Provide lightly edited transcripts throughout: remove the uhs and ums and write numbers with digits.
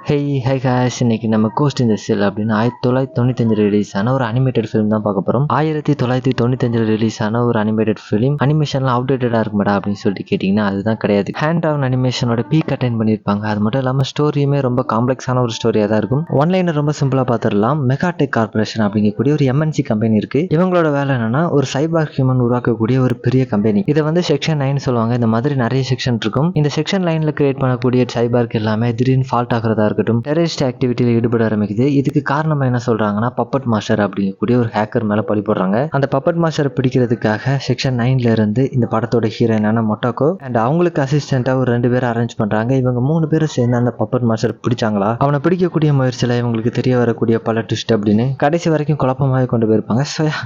High guys, இன்னைக்கு நம்ம cost in the shell அப்படின்னு 1995 ரிலீஸ் ஆன ஒரு அனிமேட்டட் ஃபிலிம் தான் பார்க்க போகிறோம். 1995 ரிலீஸ் ஆன ஒரு அனிமேட்டட் ஃபிலிம் அனிமேஷன்லாம் அவுடேட்டடாக இருக்குமாடா அப்படின்னு சொல்லிட்டு கேட்டிங்கன்னா அதுதான் கிடையாது. ஹேண்ட் ஆன் அனிமேஷனோட பீக் அட்டைன் பண்ணியிருப்பாங்க. அது மட்டும் இல்லாமல் ஸ்டோரியுமே ரொம்ப காம்ப்ளெக்ஸான ஒரு ஸ்டோரியாக தான் இருக்கும். ஒன்லைனர் ரொம்ப சிம்பிளாக பார்த்துடலாம். மெகாடெக் கார்பரேஷன் அப்படிங்கக்கூடிய ஒரு எம்என்சி கம்பெனி இருக்குது. இவங்களோட வேலை என்னன்னா ஒரு சைபர் ஹியூமன் உருவாக்கக்கூடிய ஒரு பெரிய கம்பெனி. இதை வந்து செக்ஷன் 9 சொல்லுவாங்க. இந்த மாதிரி நிறைய செக்ஷன் இருக்கும். இந்த செக்ஷன் 9ல கிரியேட் பண்ணக்கூடிய சைபர்க் எல்லாமே திடீர்னு ஃபால்ட் ஆகிறதா இருக்கட்டும், டெரரிஸ்ட் ஆக்டிவிட்டியில் ஈடுபட ஆரம்பிக்குது. இதுக்கு காரணம் என்ன சொல்றாங்கன்னா பப்பட் மாஸ்டர் அப்படிங்கக்கூடிய ஒரு ஹேக்கர் மேல பழி போடுறாங்க. அந்த பப்பட் மாஸ்டரை பிடிக்கிறதுக்காக செக்ஷன் 9ல இருந்து இந்த படத்தோட ஹீரோயினான மொட்டாக்கோ அண்ட் அவங்களுக்கு அசிஸ்டண்டா ஒரு 2 பேரை அரேஞ்ச் பண்றாங்க. இவங்க 3 பேரும் சேர்ந்து அந்த பப்பட் மாஸ்டர் பிடிச்சாங்களா, அவனை பிடிக்கக்கூடிய முயற்சியில இவங்களுக்கு தெரிய வரக்கூடிய பல ட்விஸ்ட் அப்படின்னு கடைசி வரைக்கும் குழப்பமாக கொண்டு போயிருப்பாங்க.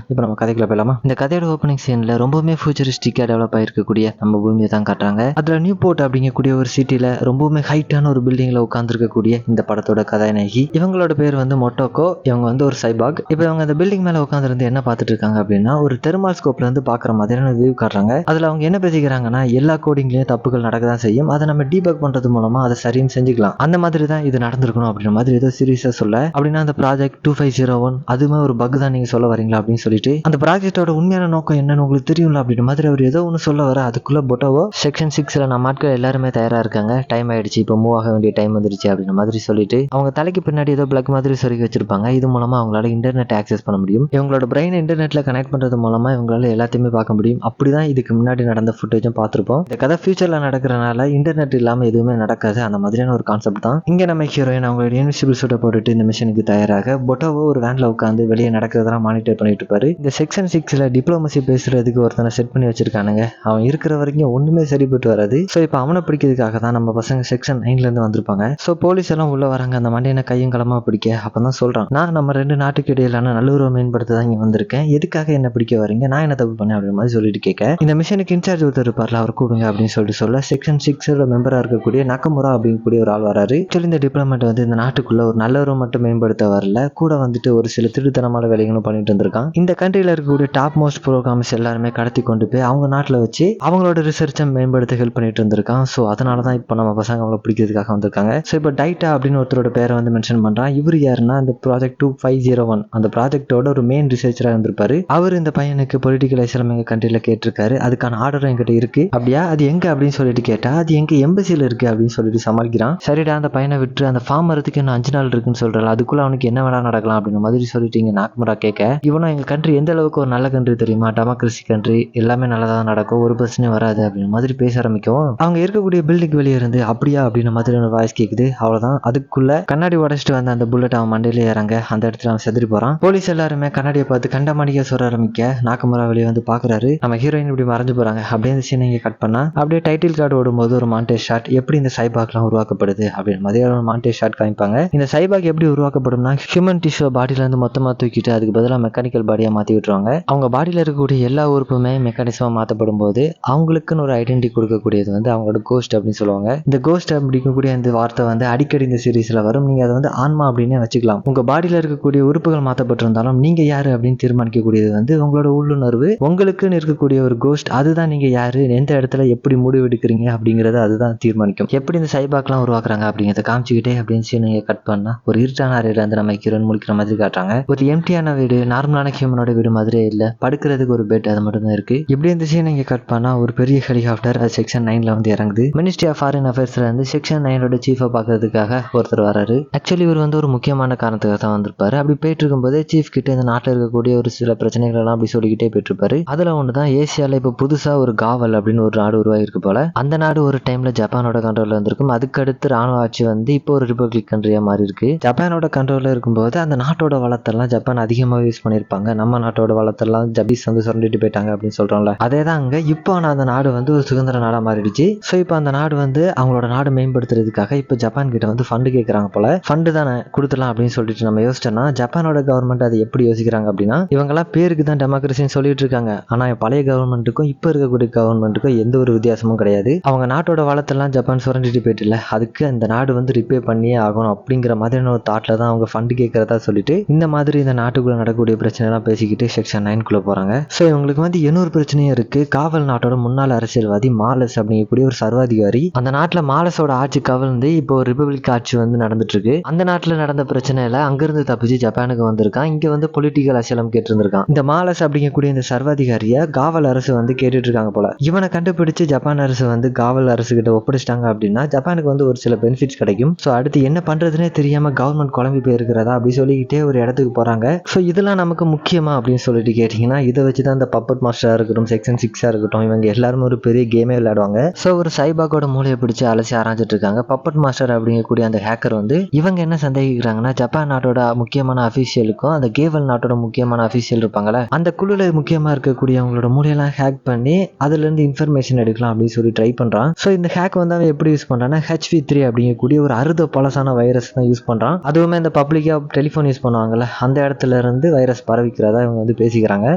இப்போ நம்ம கதைக்குள்ள போயிடலாமா? இந்த கதையோட ஓப்பனிங் சீன்ல ரொம்பவுமே ஃபியூச்சரிஸ்டிக்கா டெவலப் ஆயிருக்கக்கூடிய நம்ம பூமியை தான் காட்டுறாங்க. அதுல நியூ போர்ட் அப்படிங்கக்கூடிய ஒரு சிட்டில ரொம்பவுமே ஹைட்டான ஒரு பில்டிங்ல உட்கார்ந்துருக்கக்கூடிய இந்த படத்தோட கதாநாயகி. இவங்களோட பேர் வந்து மொட்டோக்கோ. இவங்க வந்து ஒரு சைபாக். இப்போ இவங்க அந்த பில்டிங் மேல உட்காந்துருந்து என்ன பார்த்துட்டு இருக்காங்க அப்படின்னா ஒரு தெர்மால் ஸ்கோப்ல இருந்து பாக்குற மாதிரியான வியூ காட்டுறாங்க. அதுல அவங்க என்ன பேசிக்கிறாங்கன்னா எல்லா கோடிங்லயும் தப்புகள் நடக்க தான் செய்யும், அதை நம்ம டீபக் பண்றது மூலமா அதை சரின்னு செஞ்சுக்கலாம், அந்த மாதிரி தான் இது நடந்திருக்கணும் அப்படின்ற மாதிரி ஏதோ சீரியஸா சொல்ல. அப்படின்னா அந்த ப்ராஜெக்ட் 2501 அதுவுமே ஒரு பக் தான் நீங்க சொல்ல வரீங்களா அப்படின்னு சொல்லிட்டு அந்த ப்ராஜெக்டோட உண்மையான நோக்கம் என்னன்னு உங்களுக்கு தெரியும்ல அப்படின்ற மாதிரி அவர் ஏதோ ஒன்று சொல்ல வர அதுக்குள்ள பொட்டோவோ செக்ஷன் 6ல நம்ம ஆட்கள் எல்லாருமே தயாரா இருக்காங்க, டைம் ஆயிடுச்சு, இப்போ மூவ் ஆக வேண்டிய டைம் வந்துருச்சு அப்படின்ற மாதிரி சொல்லிட்டு அவங்க தலைக்கு பின்னாடி ஏதோ பிளக் மாதிரி சொருகி வச்சிருப்பாங்க. இது மூலமா அவங்களால இன்டர்நெட் ஆக்சஸ் பண்ண முடியும். இவங்களோட பிரெயின் இன்டர்நெட்ல கனெக்ட் பண்றது மூலமா இவங்களால எல்லாத்தையுமே பார்க்க முடியும். அப்படிதான் இதுக்கு முன்னாடி நடந்த ஃபுட்டேஜும் பார்த்திருப்போம். இந்த கதை ஃபியூச்சர்ல நடக்கிறனால இன்டர்நெட் இல்லாம எதுவுமே நடக்காது, அந்த மாதிரியான ஒரு கான்செப்ட் தான் இங்க நம்ம ஹீரோயின் அவங்களோட இன்விசிபிள் சூட்டை போட்டுட்டு இந்த மிஷனுக்கு தயாராக பொட்டோவோ ஒரு வேன்ல உட்காந்து வெளியே நடக்கிறதெல்லாம் மானிட்டர் பண்ணிட்டு இருப்பாரு. இந்த செக்ஷன் 6ல டிப்ளமசி பேசுறதுக்கு ஒருத்தனை செட் பண்ணி வச்சிருக்கானுங்க. அவன் இருக்கிற வரைக்கும் ஒண்ணுமே சரிப்பட்டு வராது. ஸோ இப்போ அவனை பிடிக்கிறதுக்காக தான் நம்ம பசங்க செக்ஷன் 9ல இருந்து வந்திருப்பாங்க. ஸோ போலீஸ் எல்லாம் உள்ள வராங்க. அந்த மண்டையனை கையும் களமா பிடிக்க அப்பதான் சொல்றான், நான் நம்ம 2 நாட்டுக்கு இடையிலான நல்லுறவை மேம்படுத்த தான் இங்க வந்திருக்கேன், எதுக்காக என்ன பிடிக்க வரீங்க, நான் என்ன தப்பு பண்ணேன் அப்படின்ற மாதிரி சொல்லிட்டு கேட்க இந்த மிஷனுக்கு இன்சார்ஜ் ஒருத்தர் இருப்பார்ல, அவர் கூடுங்க அப்படின்னு சொல்ல செக்ஷன் 6 மெம்பரா இருக்கக்கூடிய நக்கமுரா அப்படிங்கக்கூடிய ஒரு ஆள் வராரு. ஆக்சுவலி இந்த டிப்ளமெண்ட் வந்து இந்த நாட்டுக்குள்ள ஒரு நல்லுறவு மட்டும் மேம்படுத்த வரல, கூட வந்துட்டு ஒரு சில திருத்தனமான வேலைகளும் பண்ணிட்டு இருந்திருக்கான். இந்த கண்ட்ரியில இருக்கக்கூடிய டாப் மோஸ்ட் ப்ரோக்ராம்ஸ் எல்லாருமே கடத்தி கொண்டு போய் அவங்க நாட்டில் வச்சு அவங்களோட ரிசர்ச்சை மேம்படுத்த ஹெல்ப் பண்ணிட்டு இருந்திருக்கான். ஸோ அதனாலதான் இப்போ நம்ம பசங்க அவங்கள பிடிக்கிறதுக்காக வந்திருக்காங்க. ஸோ இப்போ டைட்டா அப்படின்னு ஒருத்தரோட பேரை வந்து மென்ஷன் பண்றான். இவர் யாருன்னா இந்த ப்ராஜெக்ட் 2501 அந்த ப்ராஜெக்டோட ஒரு மெயின் ரிசர்ச்சரா இருந்திருப்பாரு. அவர் இந்த பையனுக்கு பொலிட்டிக்கல் அசைலம் எங்க கண்ட்ரில கேட்டிருக்காரு, அதுக்கான ஆர்டரும் என்கிட்ட இருக்கு, அப்படியா அது எங்க அப்படின்னு சொல்லிட்டு கேட்டா அது எங்க எம்பசில இருக்கு அப்படின்னு சொல்லிட்டு சமாளிக்கிறான். சரிடா அந்த பையனை விட்டு அந்த ஃபார்ம் வரதுக்கு இன்னும் 5 நாள் இருக்குன்னு சொல்றாரு, அதுக்குள்ள அவனுக்கு என்ன வேணா நடக்கலாம் அப்படின்ற மாதிரி சொல்லிட்டு இங்க நாக்முரா கேட்க இவனும் எங்க கண்ட்ரி எந்த அளவுக்கு ஒரு நல்ல கண்ட்ரி தெரியுமா, டெமோக்ரஸி கண்ட்ரி, எல்லாமே நல்லதா நடக்கும், ஒரு பிரச்சனையும் வராது அப்படின்ற மாதிரி பேச ஆரம்பிக்கும். அவங்க இருக்கக்கூடிய பில்டிங் வெளியே இருந்து அப்படியா அப்படின்ற மாதிரி ஒரு வாய்ஸ் கேக்குது. அவ்வளவுதான், அதுக்குள்ள கண்ணாடி உடைச்சிட்டு வந்த அந்த புல்லட் அவன் மண்டையில இறங்க அந்த இடத்துல அவன் செதறி போறான். போலீஸ் எல்லாருமே கண்ணாடியை பார்த்து கண்டமணிக்க சொல்ல ஆரம்பிக்க நாக்கமுரா வெளியே வந்து பாக்குறாரு. நம்ம ஹீரோயின் இப்படி மறைஞ்சு போறாங்க. அப்படியே இந்த சீனை இங்க கட் பண்ணா அப்படியே டைட்டில் கார்டு ஓடும்போது ஒரு மாண்டேஜ் ஷாட், எப்படி இந்த சைபாக்லாம் உருவாக்கப்படுது அப்படின்னு மாதிரி ஒரு மாண்டேஜ் ஷாட் காமிப்பாங்க. இந்த சைபாக் எப்படி உருவாக்கப்படும்னா ஹியூமன் டிஷ்யூ பாடியில இருந்து மொத்தமா தூக்கிட்டு அதுக்கு பதிலாக மெக்கானிக்கல் பாடியா மாத்தி விட்டுருவாங்க. அவங்க பாடியில இருக்கக்கூடிய எல்லா உறுப்புமே மெக்கானிசமா மாற்றப்படும் போது அவங்களுக்குன்னு ஒரு ஐடென்டிட்டி கொடுக்கக்கூடியது வந்து அவங்களோட கோஸ்ட் அப்படின்னு சொல்லுவாங்க. இந்த கோஸ்ட் அப்படிங்கக்கூடிய இந்த வார்த்தை வந்து அடிக்கடி இந்த சீரீஸ்ல வரும். நீங்க அதை வந்து ஆன்மா அப்படின்னு வச்சுக்கலாம். உங்க பாடியில இருக்கக்கூடிய உறுப்புகள் மாற்றப்பட்டிருந்தாலும் நீங்க யாரு அப்படின்னு தீர்மானிக்கக்கூடியது வந்து உங்களோட உள்ளுணர்வு. உங்களுக்குன்னு இருக்கக்கூடிய ஒரு கோஸ்ட், அதுதான் நீங்க யாரு, எந்த இடத்துல எப்படி முடிவு எடுக்கிறீங்க அப்படிங்கறத அதுதான் தீர்மானிக்கும். எப்படி இந்த சைபாக்லாம் உருவாக்குறாங்க அப்படிங்கிறத காமிச்சுக்கிட்டே அப்படின்னு நீங்க கட் பண்ணா ஒரு இருட்டான அறையில இருந்து நம்ம ஹீரோயின் முழிக்கிற மாதிரி காட்டுறாங்க. ஒரு எம்டியான வீடு, நார்மலான ஹியூமனோட வீடு மாதிரியே இல்ல, படுக்கிறதுக்கு ஒரு பெட் அது மட்டும் தான் இருக்கு. இப்படி இந்த சீன் இங்க கட் பண்ணா ஒரு பெரிய ஹெலிகாப்டர் அது செக்ஷன் 9ல வந்து இறங்குது. மினிஸ்ட்ரி ஆஃப் ஃபாரின் அஃபேர்ஸ்ல இருந்து செக்ஷன் 9ஓட சீஃபை பார்க்கறதுக்காக ஒருத்தர் வராரு. ஆக்சுவலி இவர் வந்து ஒரு முக்கியமான காரணத்துக்காக தான் வந்திருப்பாரு. அப்படி போயிட்டு இருக்கும்போது சீஃப் கிட்ட இந்த நாட்டில் இருக்கக்கூடிய ஒரு சில பிரச்சனைகள் எல்லாம் அப்படி சொல்லிக்கிட்டே போயிட்டு இருப்பாரு. அதுல ஒண்ணுதான் ஏசியால இப்ப புதுசா ஒரு காவல் அப்படின்னு ஒரு நாடு உருவாயிருக்கு போல. அந்த நாடு ஒரு டைம்ல ஜப்பானோட கண்ட்ரோல்ல இருந்திருக்கும். அதுக்கு அடுத்து ராணுவ ஆட்சி வந்து இப்போ ஒரு ரிபப்ளிக் கண்ட்ரியா மாறி இருக்கு. ஜப்பானோட கண்ட்ரோல்ல இருக்கும்போது அந்த நாட்டோட வளத்தெல்லாம் ஜப்பான் அதிகமாக யூஸ் பண்ணிருப்பாங்க. நம்ம நாட்டோட வளத்தெல்லாம் ஜப்பீஸ் வந்து சுரண்டிட்டு போயிட்டாங்க அப்படின்னு சொல்றோம்ல, அதே தான் அங்க இப்போ அந்த நாடு வந்து ஒரு சுதந்திர நாடா மாறிடுச்சு. ஸோ இப்போ அந்த நாடு வந்து அவங்களோட நாடு மேம்படுத்துறதுக்காக இப்போ ஜப்பான் கிட்ட வந்து ஃபண்டு கேட்கறாங்க போல. ஃபண்டு தானே கொடுத்துலாம் அப்படின்னு சொல்லிட்டு நம்ம யோசிச்சோம்னா ஜப்பானோட கவர்மெண்ட் அதை எப்படி யோசிக்கிறாங்க அப்படின்னா இவங்கெல்லாம் பேருக்கு தான் டெமோக்ரஸின்னு சொல்லிட்டு இருக்காங்க. ஆனா பழைய கவர்மெண்ட்டுக்கும் இப்போ இருக்கக்கூடிய கவர்மெண்ட்டுக்கும் எந்த ஒரு வித்தியாசமும் கிடையாது. அவங்க நாட்டோட வளத்தெல்லாம் ஜப்பான் சுரண்டிட்டு போயிட்டு இல்ல, அதுக்கு அந்த நாடு வந்து ரிப்பே பண்ணியே ஆகணும் அப்படிங்கிற மாதிரியான ஒரு தாட்ல தான் அவங்க ஃபண்டு கேட்கறதா சொல்லிட்டு இந்த மாதிரி இந்த நாட்டுக்குள்ள நடக்கக்கூடிய பிரச்சனை எல்லாம் பேசிக்கிட்டு செக்ஷன் 9க்குள்ள போறாங்க. ஸோ இவங்களுக்கு வந்து இன்னொரு பிரச்சனையும் இருக்கு. காவல் நாட்டோட முன்னாள் அரசியல்வாதி மாலஸ் அப்படிங்கக்கூடிய ஒரு சர்வாதிகாரி அந்த நாட்டுல மாலஸோட ஆட்சி கவிழ்ந்து இப்போ ரிபப்ளிக் ஆட்சி வந்து நடந்துட்டு இருக்கு. அந்த நாட்டுல நடந்த பிரச்சனையில அங்கிருந்து தப்பிச்சு ஜப்பானுக்கு வந்திருக்கான். இங்க வந்து பொலிட்டிக்கல் அசைலம் கேட்டிருந்திருக்கான். இந்த மாலஸ் அப்படிங்கக்கூடிய இந்த சர்வாதிகாரிய காவல் அரசு வந்து கேட்டுட்டு இருக்காங்க போல. இவனை கண்டுபிடிச்சு ஜப்பான் அரசு வந்து காவல் அரசு கிட்ட ஒப்படைச்சிட்டாங்க அப்படின்னா ஜப்பானுக்கு வந்து ஒரு சில பெனிஃபிட்ஸ் கிடைக்கும். ஸோ அடுத்து என்ன பண்றதுன்னே தெரியாம கவர்மெண்ட் குழம்பி போயிருக்கிறதா அப்படி சொல்லிக்கிட்டே ஒரு இடத்துக்கு போறாங்க. ஸோ இதெல்லாம் நமக்கு முக்கியமா அப்படின்னு சொல்லிட்டு கேட்டீங்கன்னா இதை வச்சுதான் இந்த பப்பட் மாஸ்டரா இருக்கட்டும், செக்ஷன் 6 இருக்கட்டும், இவங்க எல்லாருமே ஒரு பெரிய கேமே விளையாடுவாங்க. ஸோ ஒரு சைபாக்கோட மூளையை பிடிச்சு அலசி ஆராய்ச்சிட்டு இருக்காங்க. பப்பட் மாஸ்டர் அப்படிங்கக்கூடிய அந்த ஹேக்கர் வந்து இவங்க என்ன சந்தேகிக்கிறாங்கன்னா ஜப்பான் நாட்டோட முக்கியமான அபிஷியலுக்கும் அந்த கேவல் நாட்டோட முக்கியமான அபிஷியல் இருப்பாங்கல்ல, அந்த குழுல முக்கியமா இருக்கக்கூடிய அவங்களோட மூளையெல்லாம் ஹேக் பண்ணி அதுல இருந்து இன்ஃபர்மேஷன் எடுக்கலாம் அப்படின்னு சொல்லி ட்ரை பண்றான். ஸோ இந்த ஹேக் வந்து அவன் எப்படி யூஸ் பண்றான்னா HV3 அப்படிங்கக்கூடிய ஒரு அறுத பழசான வைரஸ் தான் யூஸ் பண்றான். அதுவுமே இந்த பப்ளிக்கா டெலிஃபோன் யூஸ் பண்ணுவாங்கல்ல, அந்த இடத்துல இருந்து வைரஸ் பரவிக்கிறதா இவங்க வந்து பேசிக்கிறாங்க.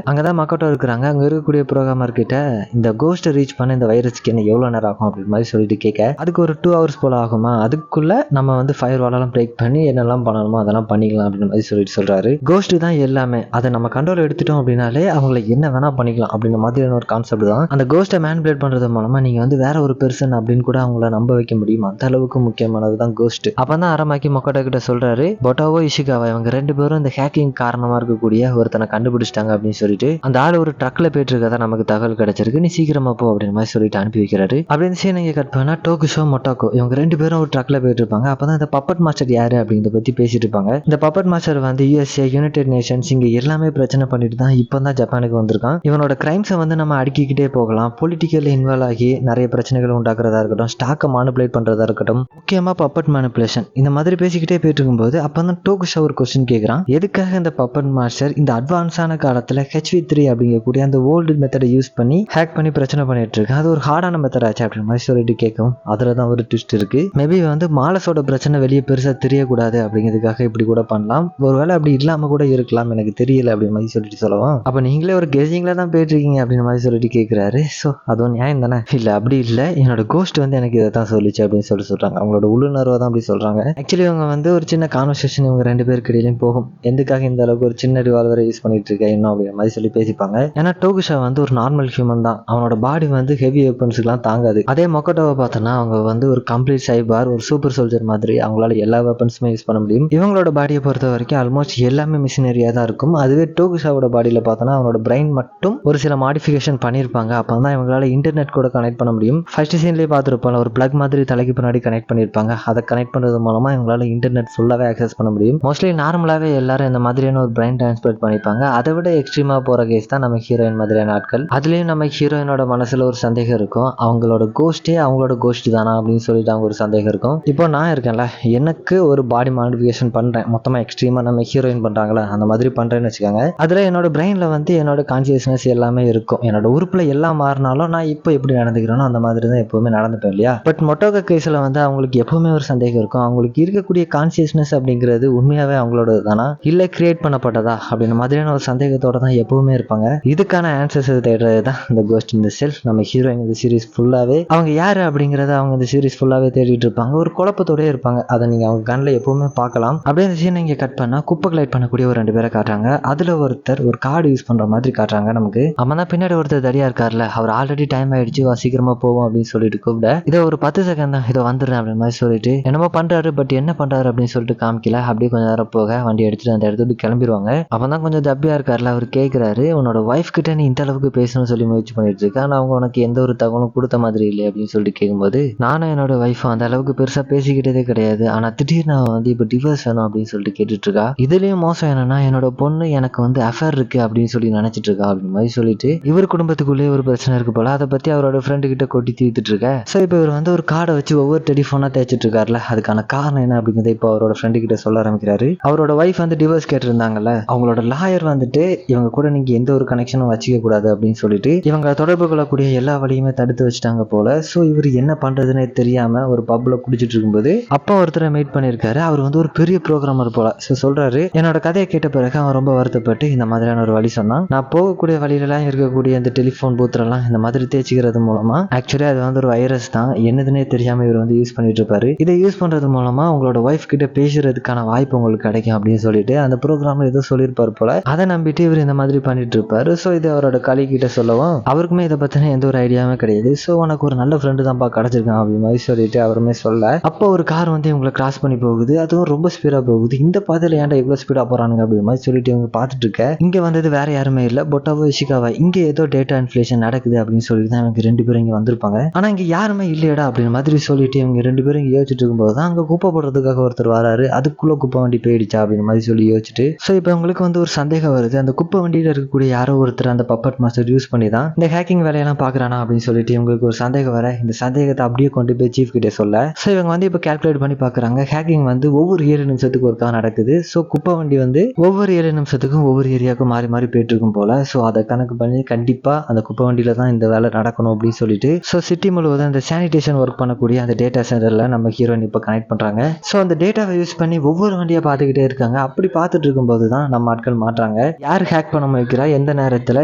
அங்கதான் மக்கட்டோ இருக்கிறாங்க. அங்க இருக்கக்கூடிய ப்ரோக்ராமர் கிட்ட இந்த கோஸ்ட் ரீச் பண்ண இந்த வைரஸ்க்கு என்ன எவ்வளவு நேரம் ஆகும் அப்படின்னு மாதிரி சொல்லிட்டு கேட்க, அதுக்கு ஒரு 2 hours போல ஆகுமா, அதுக்குள்ள நம்ம வந்து ஃபயர் வாலெல்லாம் பிரேக் பண்ணி என்னெல்லாம் பண்ணணுமோ அதெல்லாம் பண்ணிக்கலாம் அப்படின்னு மாதிரி சொல்லிட்டு சொல்றாரு. கோஸ்ட் தான் எல்லாமே, அதை நம்ம கண்ட்ரோல் எடுத்துட்டோம் அப்படின்னாலே அவங்களை என்ன வேணா பண்ணிக்கலாம் அப்படின்ற மாதிரியான ஒரு கான்செப்ட் தான். அந்த கோஸ்ட்டை மேனிபுலேட் பண்றது மூலமா நீங்க வந்து வேற ஒரு பெர்சன் அப்படின்னு கூட அவங்கள நம்ப வைக்க முடியும். அந்த அளவுக்கு முக்கியமானது தான் கோஸ்ட். அப்பதான் அரமாக்கி மொக்கோட்டோ கிட்ட சொல்றாரு, பொட்டாவோ இஷிகாவா இவங்க 2 பேரும் இந்த ஹேக்கிங் காரணமா இருக்கக்கூடிய ஒருத்தனை கண்டுபிடிச்சிட்டாங்க அப்படின்னு சொல்லிட்டு அந்த ஆள் ஒரு ட்ரக்ல போயிட்டு இருக்கதா நமக்கு தகவல் கிடைச்சிருக்கு, நீ சீக்கிரமா போ அப்படின்னு மாதிரி சொல்லிட்டு அனுப்பி வைக்கிறாரு. அப்படின்னு சீன் இங்க கட் பண்ணா டோகுஷோ மொட்டாக்கோ இவங்க 2 பேரும் ஒரு ட்ரக்ல போயிட்டு இருப்பாங்க. அப்பதான் இந்த பப்பட் மாஸ்டர் யாரு அப்படிங்கறத பத்தி பேசிட்டு இருப்பாங்க. இந்த பப்பட் மாஸ்டர் வந்து USA, யுனைடெட் நேஷன்ஸ் இங்க எல்லாமே பிரச்சனை பண்ணிட்டு தான் இப்பதான் ஜப்பானுக்கு வந்திருக்கான். இவனோட கிரைம்ஸை வந்து நம்ம அடுக்கிக்கிட்டே போகலாம். பொலிட்டிக்கல் இன்வால்வ் ஆகி நிறைய பிரச்சனைகள் உண்டாக்குறதா இருக்கட்டும், ஸ்டாக்கை மானிபுலேட் பண்றதா இருக்கட்டும், முக்கியமா பப்பட் மேனிபுலேஷன், இந்த மாதிரி பேசிக்கிட்டே போயிட்டு இருக்கும்போது அப்பதான் டோகுஷோ ஒரு கொஸ்டின் கேட்கிறான், எதுக்காக இந்த பப்பட் மாஸ்டர் இந்த அட்வான்ஸான காலத்துல HV3 அப்படிங்கக்கூடிய அந்த ஓல்டு மெத்தடை யூஸ் பண்ணி ஹேக் பண்ணி பிரச்சனை பண்ணிட்டு இருக்கு, அது ஒரு ஹார்டான மெத்தட் ஆச்சு அப்படின்னு மாதிரி சொல்லிட்டு கேட்கும். அதுலதான் ஒரு ட்விஸ்ட் இருக்கு. மேபி வந்து மாலஸோட பிரச்சனை வெளியே பெருசா தெரியக்கூடாது அப்படிங்கிறதுக்காக இப்படி கூட பண்ணலாம், ஒருவேளை அப்படி இல்லாம கூட இருக்கலாம், எனக்கு தெரியல அப்படின்னு மாதிரி சொல்லிட்டு சொல்லுவோம். அப்ப நீங்களே ஒரு கெஸிங்ல தான் போயிட்டு இருக்கீங்க அப்படின்னு மாதிரி சொல்லிட்டு கேட்கிறாரு. ஸோ அதுவும் நியாயம் தானே? இல்ல அப்படி இல்லை, என்னோட கோஸ்ட் வந்து எனக்கு இதை தான் சொல்லிச்சு அப்படின்னு சொல்றாங்க. அவங்களோட உள்ளுணர்வை தான் அப்படி சொல்றாங்க. ஆக்சுவலி இவங்க வந்து ஒரு சின்ன கான்வர்சேஷன் இவங்க 2 பேருக்கு இடையிலும் போகும். எதுக்காக இந்த அளவுக்கு ஒரு சின்ன ரிவால்வரை யூஸ் பண்ணிட்டு இருக்க இன்னும் அப்படிங்கிற மாதிரி சொல்லி பேசிப்பாங்க. ஏன்னா டோகுஷா வந்து ஒரு நார்மல் ஹியூமன் தான், அவனோட பாடி வந்து ஹெவி வெப்பன்ஸ்க்குலாம் தாங்காது. அதே மொக்கட்டோவை பார்த்தோன்னா அவங்க வந்து ஒரு கம்ப்ளீட் சைபார், ஒரு சூப்பர் சோல்ஜர் மாதிரி அவங்களால எல்லா வெப்பன்ஸுமே யூஸ் பண்ண முடியும். இவங்களோட பாடியை பொறுத்த வரைக்கும் ஆல்மோஸ்ட் எல்லாமே மிஷினரியா தான் இருக்கும். அதுவே டோகுஷாவோட பாடியில பார்த்தோன்னா அவனோட பிரெயின் மட்டும் ஒரு சில மாடிஃபிகேஷன் பண்ணியிருப்பாங்க. அப்பதான் இவங்களால இன்டர்நெட் கூட கனெக்ட் பண்ண முடியும். ஃபர்ஸ்ட் சீன்லேயே பார்த்துருப்பாங்க, ஒரு பிளக் மாதிரி தலைக்கு பின்னாடி கனெக்ட் பண்ணியிருப்பாங்க. அதை கனெக்ட் பண்றது மூலமா இவங்களால இன்டர்நெட் ஃபுல்லாவே ஆக்சஸ் பண்ண முடியும். மோஸ்ட்லி நார்மலாவே எல்லாரும் இந்த மாதிரியான ஒரு பிரெயின் டிரான்ஸ்பர் பண்ணிப்பாங்க. அதை விட எக்ஸ்ட்ரீமா போற கேஸ் தான் நம்ம ஹீரோயின் மாதிரியான ஆட்கள். அதுலயும் நம்ம ஹீரோயினோட மனசுல ஒரு சந்தேகம் இருக்கும், அவங்களோட கோஸ்டே அவங்களோட கோஸ்ட் தானா அப்படின்னு சொல்லிட்டு அவங்க ஒரு சந்தேகம் இருக்கும். இப்போ நான் இருக்கேன்ல, எனக்கு ஒரு பாடி மாடிஃபிகேஷன் பண்றேன், மொத்தமா எக்ஸ்ட்ரீமா நம்ம ஹீரோயின் பண்றாங்களா அந்த மாதிரி பண்றேன்னு வச்சுக்கோங்க. அதுல என்னோட பிரெயின்ல வந்து என்னோட கான்சியஸ்னஸ் எல்லாமே இருக்கும். என்னோட உறுப்புல எல்லாம் மாறினாலும் நான் இப்போ எப்படி நடந்துக்கிறேனோ அந்த மாதிரி தான் எப்பவுமே நடந்துப்பேன் இல்லையா. பட் மொட்டோகா கேஸ்ல வந்து அவங்களுக்கு எப்பவுமே ஒரு சந்தேகம் இருக்கும், அவங்களுக்கு இருக்கக்கூடிய கான்சியஸ்னஸ் அப்படிங்கிறது உண்மையாவே அவங்களோட தானா இல்ல கிரியேட் பண்ணப்பட்டதா அப்படின்ற மாதிரியான ஒரு சந்தேகத்தோட தான் எப்பவுமே இருப்பாங்க. இதுக்கான ஆன்சர்ஸ் தேடுறது தான் இந்த கோஸ்ட் இன் தி ஷெல். நம்ம ஹீரோயின் இந்த சீரிஸ் ஃபுல்லாவே அவங்க யாரு அப்படிங்கறத அவங்க இந்த சீரிஸ் ஃபுல்லாவே தேடிட்டு இருப்பாங்க. ஒரு குழப்பத்தோடய இருப்பாங்க. அதை நீங்க அவங்க கண்ணில் எப்பவுமே பார்க்கலாம். அப்படியே அந்த சீனை இங்க கட் பண்ணா குப்பை கிளைட் பண்ணக்கூடிய ஒரு 2 பேரை காட்டுறாங்க. அதுல ஒருத்தர் ஒரு கார்டு யூஸ் பண்ற மாதிரி காட்டுறாங்க நமக்கு. அவன் தான் பின்னாடி ஒருத்தர் தடியா இருக்காருல்ல, அவர் ஆல்ரெடி டைம் ஆயிடுச்சு, சீக்கிரமா போவோம் அப்படின்னு சொல்லிட்டு கூப்பிட, இதோ ஒரு 10 செகண்ட் தான், இதோ வந்துடுறேன் அப்படின்னு மாதிரி சொல்லிட்டு என்னமோ பண்றாரு. பட் என்ன பண்றாரு அப்படின்னு சொல்லிட்டு காமிக்கல. அப்படியே கொஞ்சம் நேரம் போக வண்டி எடுத்துட்டு அந்த இடத்துக்கு கிளம்பிடுவாங்க. அப்பதான் கொஞ்சம் தப்பியா இருக்காருல்ல, அவர் கேட்கிறாரு, உன்னோட ஒய்ஃப் கிட்ட நீ இந்த அளவுக்கு பேசணும்னு சொல்லி முயற்சி பண்ணிட்டு இருக்க, ஆனா அவங்க உனக்கு எந்த ஒரு தகவலும் கொடுத்த மாதிரி இல்லை அப்படின்னு சொல்லிட்டு கேட்கும்போது, நானும் என்னோட ஒய்ஃபும் அந்த அளவுக்கு பெருசா பேசிக்கிட்டதே கிடையாது, ஆனா திடீர்னு அவன் வந்து இப்போ டிவோர்ஸ் வேணும் அப்படின்னு சொல்லிட்டு கேட்டுட்டு இருக்கா. இதுலயும் மோசம் என்னன்னா, என்னோட பொண்ணு எனக்கு வந்து அஃபேர் இருக்கு அப்படின்னு சொல்லி நினைச்சிட்டு இருக்கா அப்படின்னு மாதிரி சொல்லிட்டு இவர் குடும்பத்துக்குள்ளேயே ஒரு பிரச்சனை இருக்கு போல, அதை பத்தி அவரோட ஃப்ரெண்டு கிட்ட கொட்டி தீர்த்துட்டு இருக்க. ஸோ இப்போ இவர் வந்து ஒரு கார்டை வச்சு ஒவ்வொரு டெலிஃபோனா தேய்ச்சிட்டு இருக்காருல, அதுக்கான காரணம் என்ன அப்படிங்கிறத இப்போ அவரோட ஃப்ரெண்டு கிட்ட சொல்ல ஆரம்பிக்கிறாரு. அவரோட ஒய்ஃப் வந்து டிவோர்ஸ் கேட்டிருந்தாங்கல்ல, அவங்களோட லாயர் வந்துட்டு இவங்க கூட நீங்க எந்த ஒரு கனெக்ஷனும் வச்சுக்க கூடாது அப்படின்னு சொல்லிட்டு இவங்க தொடர்பு கொள்ளக்கூடிய எல்லா வழியுமே தடுத்து வச்சுட்டாங்க போல. ஸோ இவர் என்ன பண்றதுன்னே தெரியாம ஒரு பப்ல குடிச்சிட்டு இருக்கும்போது அப்பா ஒருத்தரை மீட் பண்ணியிருக்காரு. அவர் வந்து ஒரு பெரிய ப்ரோக்ராமர் போல. ஸோ சொல்றாரு, என்னோட கதையை கேட்ட பிறகு அவன் ரொம்ப வருத்தப்பட்டு இந்த மாதிரியான ஒரு வழி சொன்னான். நான் போகக்கூடிய வழியிலலாம் இருக்கக்கூடிய இந்த டெலிஃபோன் பூத்ரெல்லாம் இந்த மாதிரி தேய்ச்சிக்கிறது மூலமா ஆக்சுவலி அது வந்து ஒரு வைரஸ் தான், என்னதுன்னே தெரியாம இவர் வந்து யூஸ் பண்ணிட்டு இருப்பாரு. இதை யூஸ் பண்றது மூலமா உங்களோட ஒய்ஃப் கிட்ட பேசுறதுக்கான வாய்ப்பு உங்களுக்கு கிடைக்கும் அப்படின்னு சொல்லிட்டு அந்த ப்ரோக்ராம்ல ஏதோ சொல்லியிருப்பாரு போல. அதை நம்பிட்டு இவர் இந்த மாதிரி பண்ணிட்டு இருப்பாரு. ஸோ இது அவரோட கலி கிட்ட சொல்லவும் அவருக்குமே இதை பத்தின எந்த ஒரு ஐடியாவே கிடையாது. ஸோ உனக்கு ஒரு நல்ல ஃப்ரெண்டு தான்ப்பா கிடைச்சிருக்கான் அப்படி மாதிரி சொல்லிட்டு அவருமே சொல்ல, அப்போ ஒரு கார் வந்து இவங்களை கிராஸ் பண்ணி போகுது, அதுவும் ரொம்ப ஸ்பீடா போகுது. இந்த பாதையில ஏன்டா இவ்வளவு ஸ்பீடா போறானுங்க அப்படிங்கிற மாதிரி சொல்லிட்டு இவங்க பார்த்துட்டு இருக்க, இங்க வந்தது வேற யாருமே இல்ல, பொட்டாவோ இஷிகாவா. இங்க ஏதோ டேட்டா இன்ஃபிளேஷன் நடக்குது அப்படின்னு சொல்லிட்டு தான் இவங்க 2 பேரும் இங்க வந்திருப்பாங்க. ஆனா இங்க யாருமே இல்லையடா அப்படிங்கிற மாதிரி சொல்லிட்டு இவங்க 2 பேரும் இங்க யோசிச்சுட்டு இருக்கும்போது தான் அங்க குப்பை போடுறதுக்காக ஒருத்தர் வராரு. அதுக்குள்ள குப்பை வண்டி போயிடுச்சா அப்படிங்கிற மாதிரி சொல்லி யோசிச்சுட்டு, சோ இப்போ உங்களுக்கு வந்து ஒரு சந்தேகம் வருது, அந்த குப்பை வண்டியில இருக்கக்கூடிய யாரோ ஒருத்தர் அந்த பப்பட் மாஸ்டர் யூஸ் பண்ணி தான் இந்த ஹேக்கிங் வேலையெல்லாம் பாக்குறானா அப்படின்னு சொல்லிட்டு இவங்களுக்கு ஒரு சந்தேகம் வர, இந்த சந்தேகத்தை அப்படியே கொண்டு போய் சீஃப் கிட்ட சொல்ல, சோ இவங்க வந்து இப்போ கால்குலேட் பண்ணி பாக்குறாங்க. ஹேக்கிங் வந்து ஒவ்வொரு 7 நிமிஷத்துக்கு ஒருக்கா நடக்குது. சோ குப்பை வண்டி வந்து ஒவ்வொரு 7 நிமிஷத்துக்கும் ஒவ்வொரு ஏரியாவுக்கும் மாறி மாறி போயிட்டு இருக்கும் போல. சோ அதை கணக்கு பண்ணி கண்டிப்பா அந்த குப்பை வண்டியில தான் இந்த வேலை நடக்கணும் அப்படின்னு சொல்லிட்டு, சோ சிட்டி முழுவதும் அந்த சானிடேஷன் ஒர்க் பண்ணக்கூடிய அந்த டேட்டா சென்டர்ல நம்ம ஹீரோயின் இப்போ கனெக்ட் பண்றாங்க. சோ அந்த டேட்டாவை யூஸ் பண்ணி ஒவ்வொரு வண்டியா பார்த்துக்கிட்டே இருக்காங்க. அப்படி பார்த்துட்டு இருக்கும்போது தான் நம்ம ஆட்கள் மாட்டுறாங்க. யார் ஹேக் பண்ண வைக்கிறா, எந்த நேரத்துல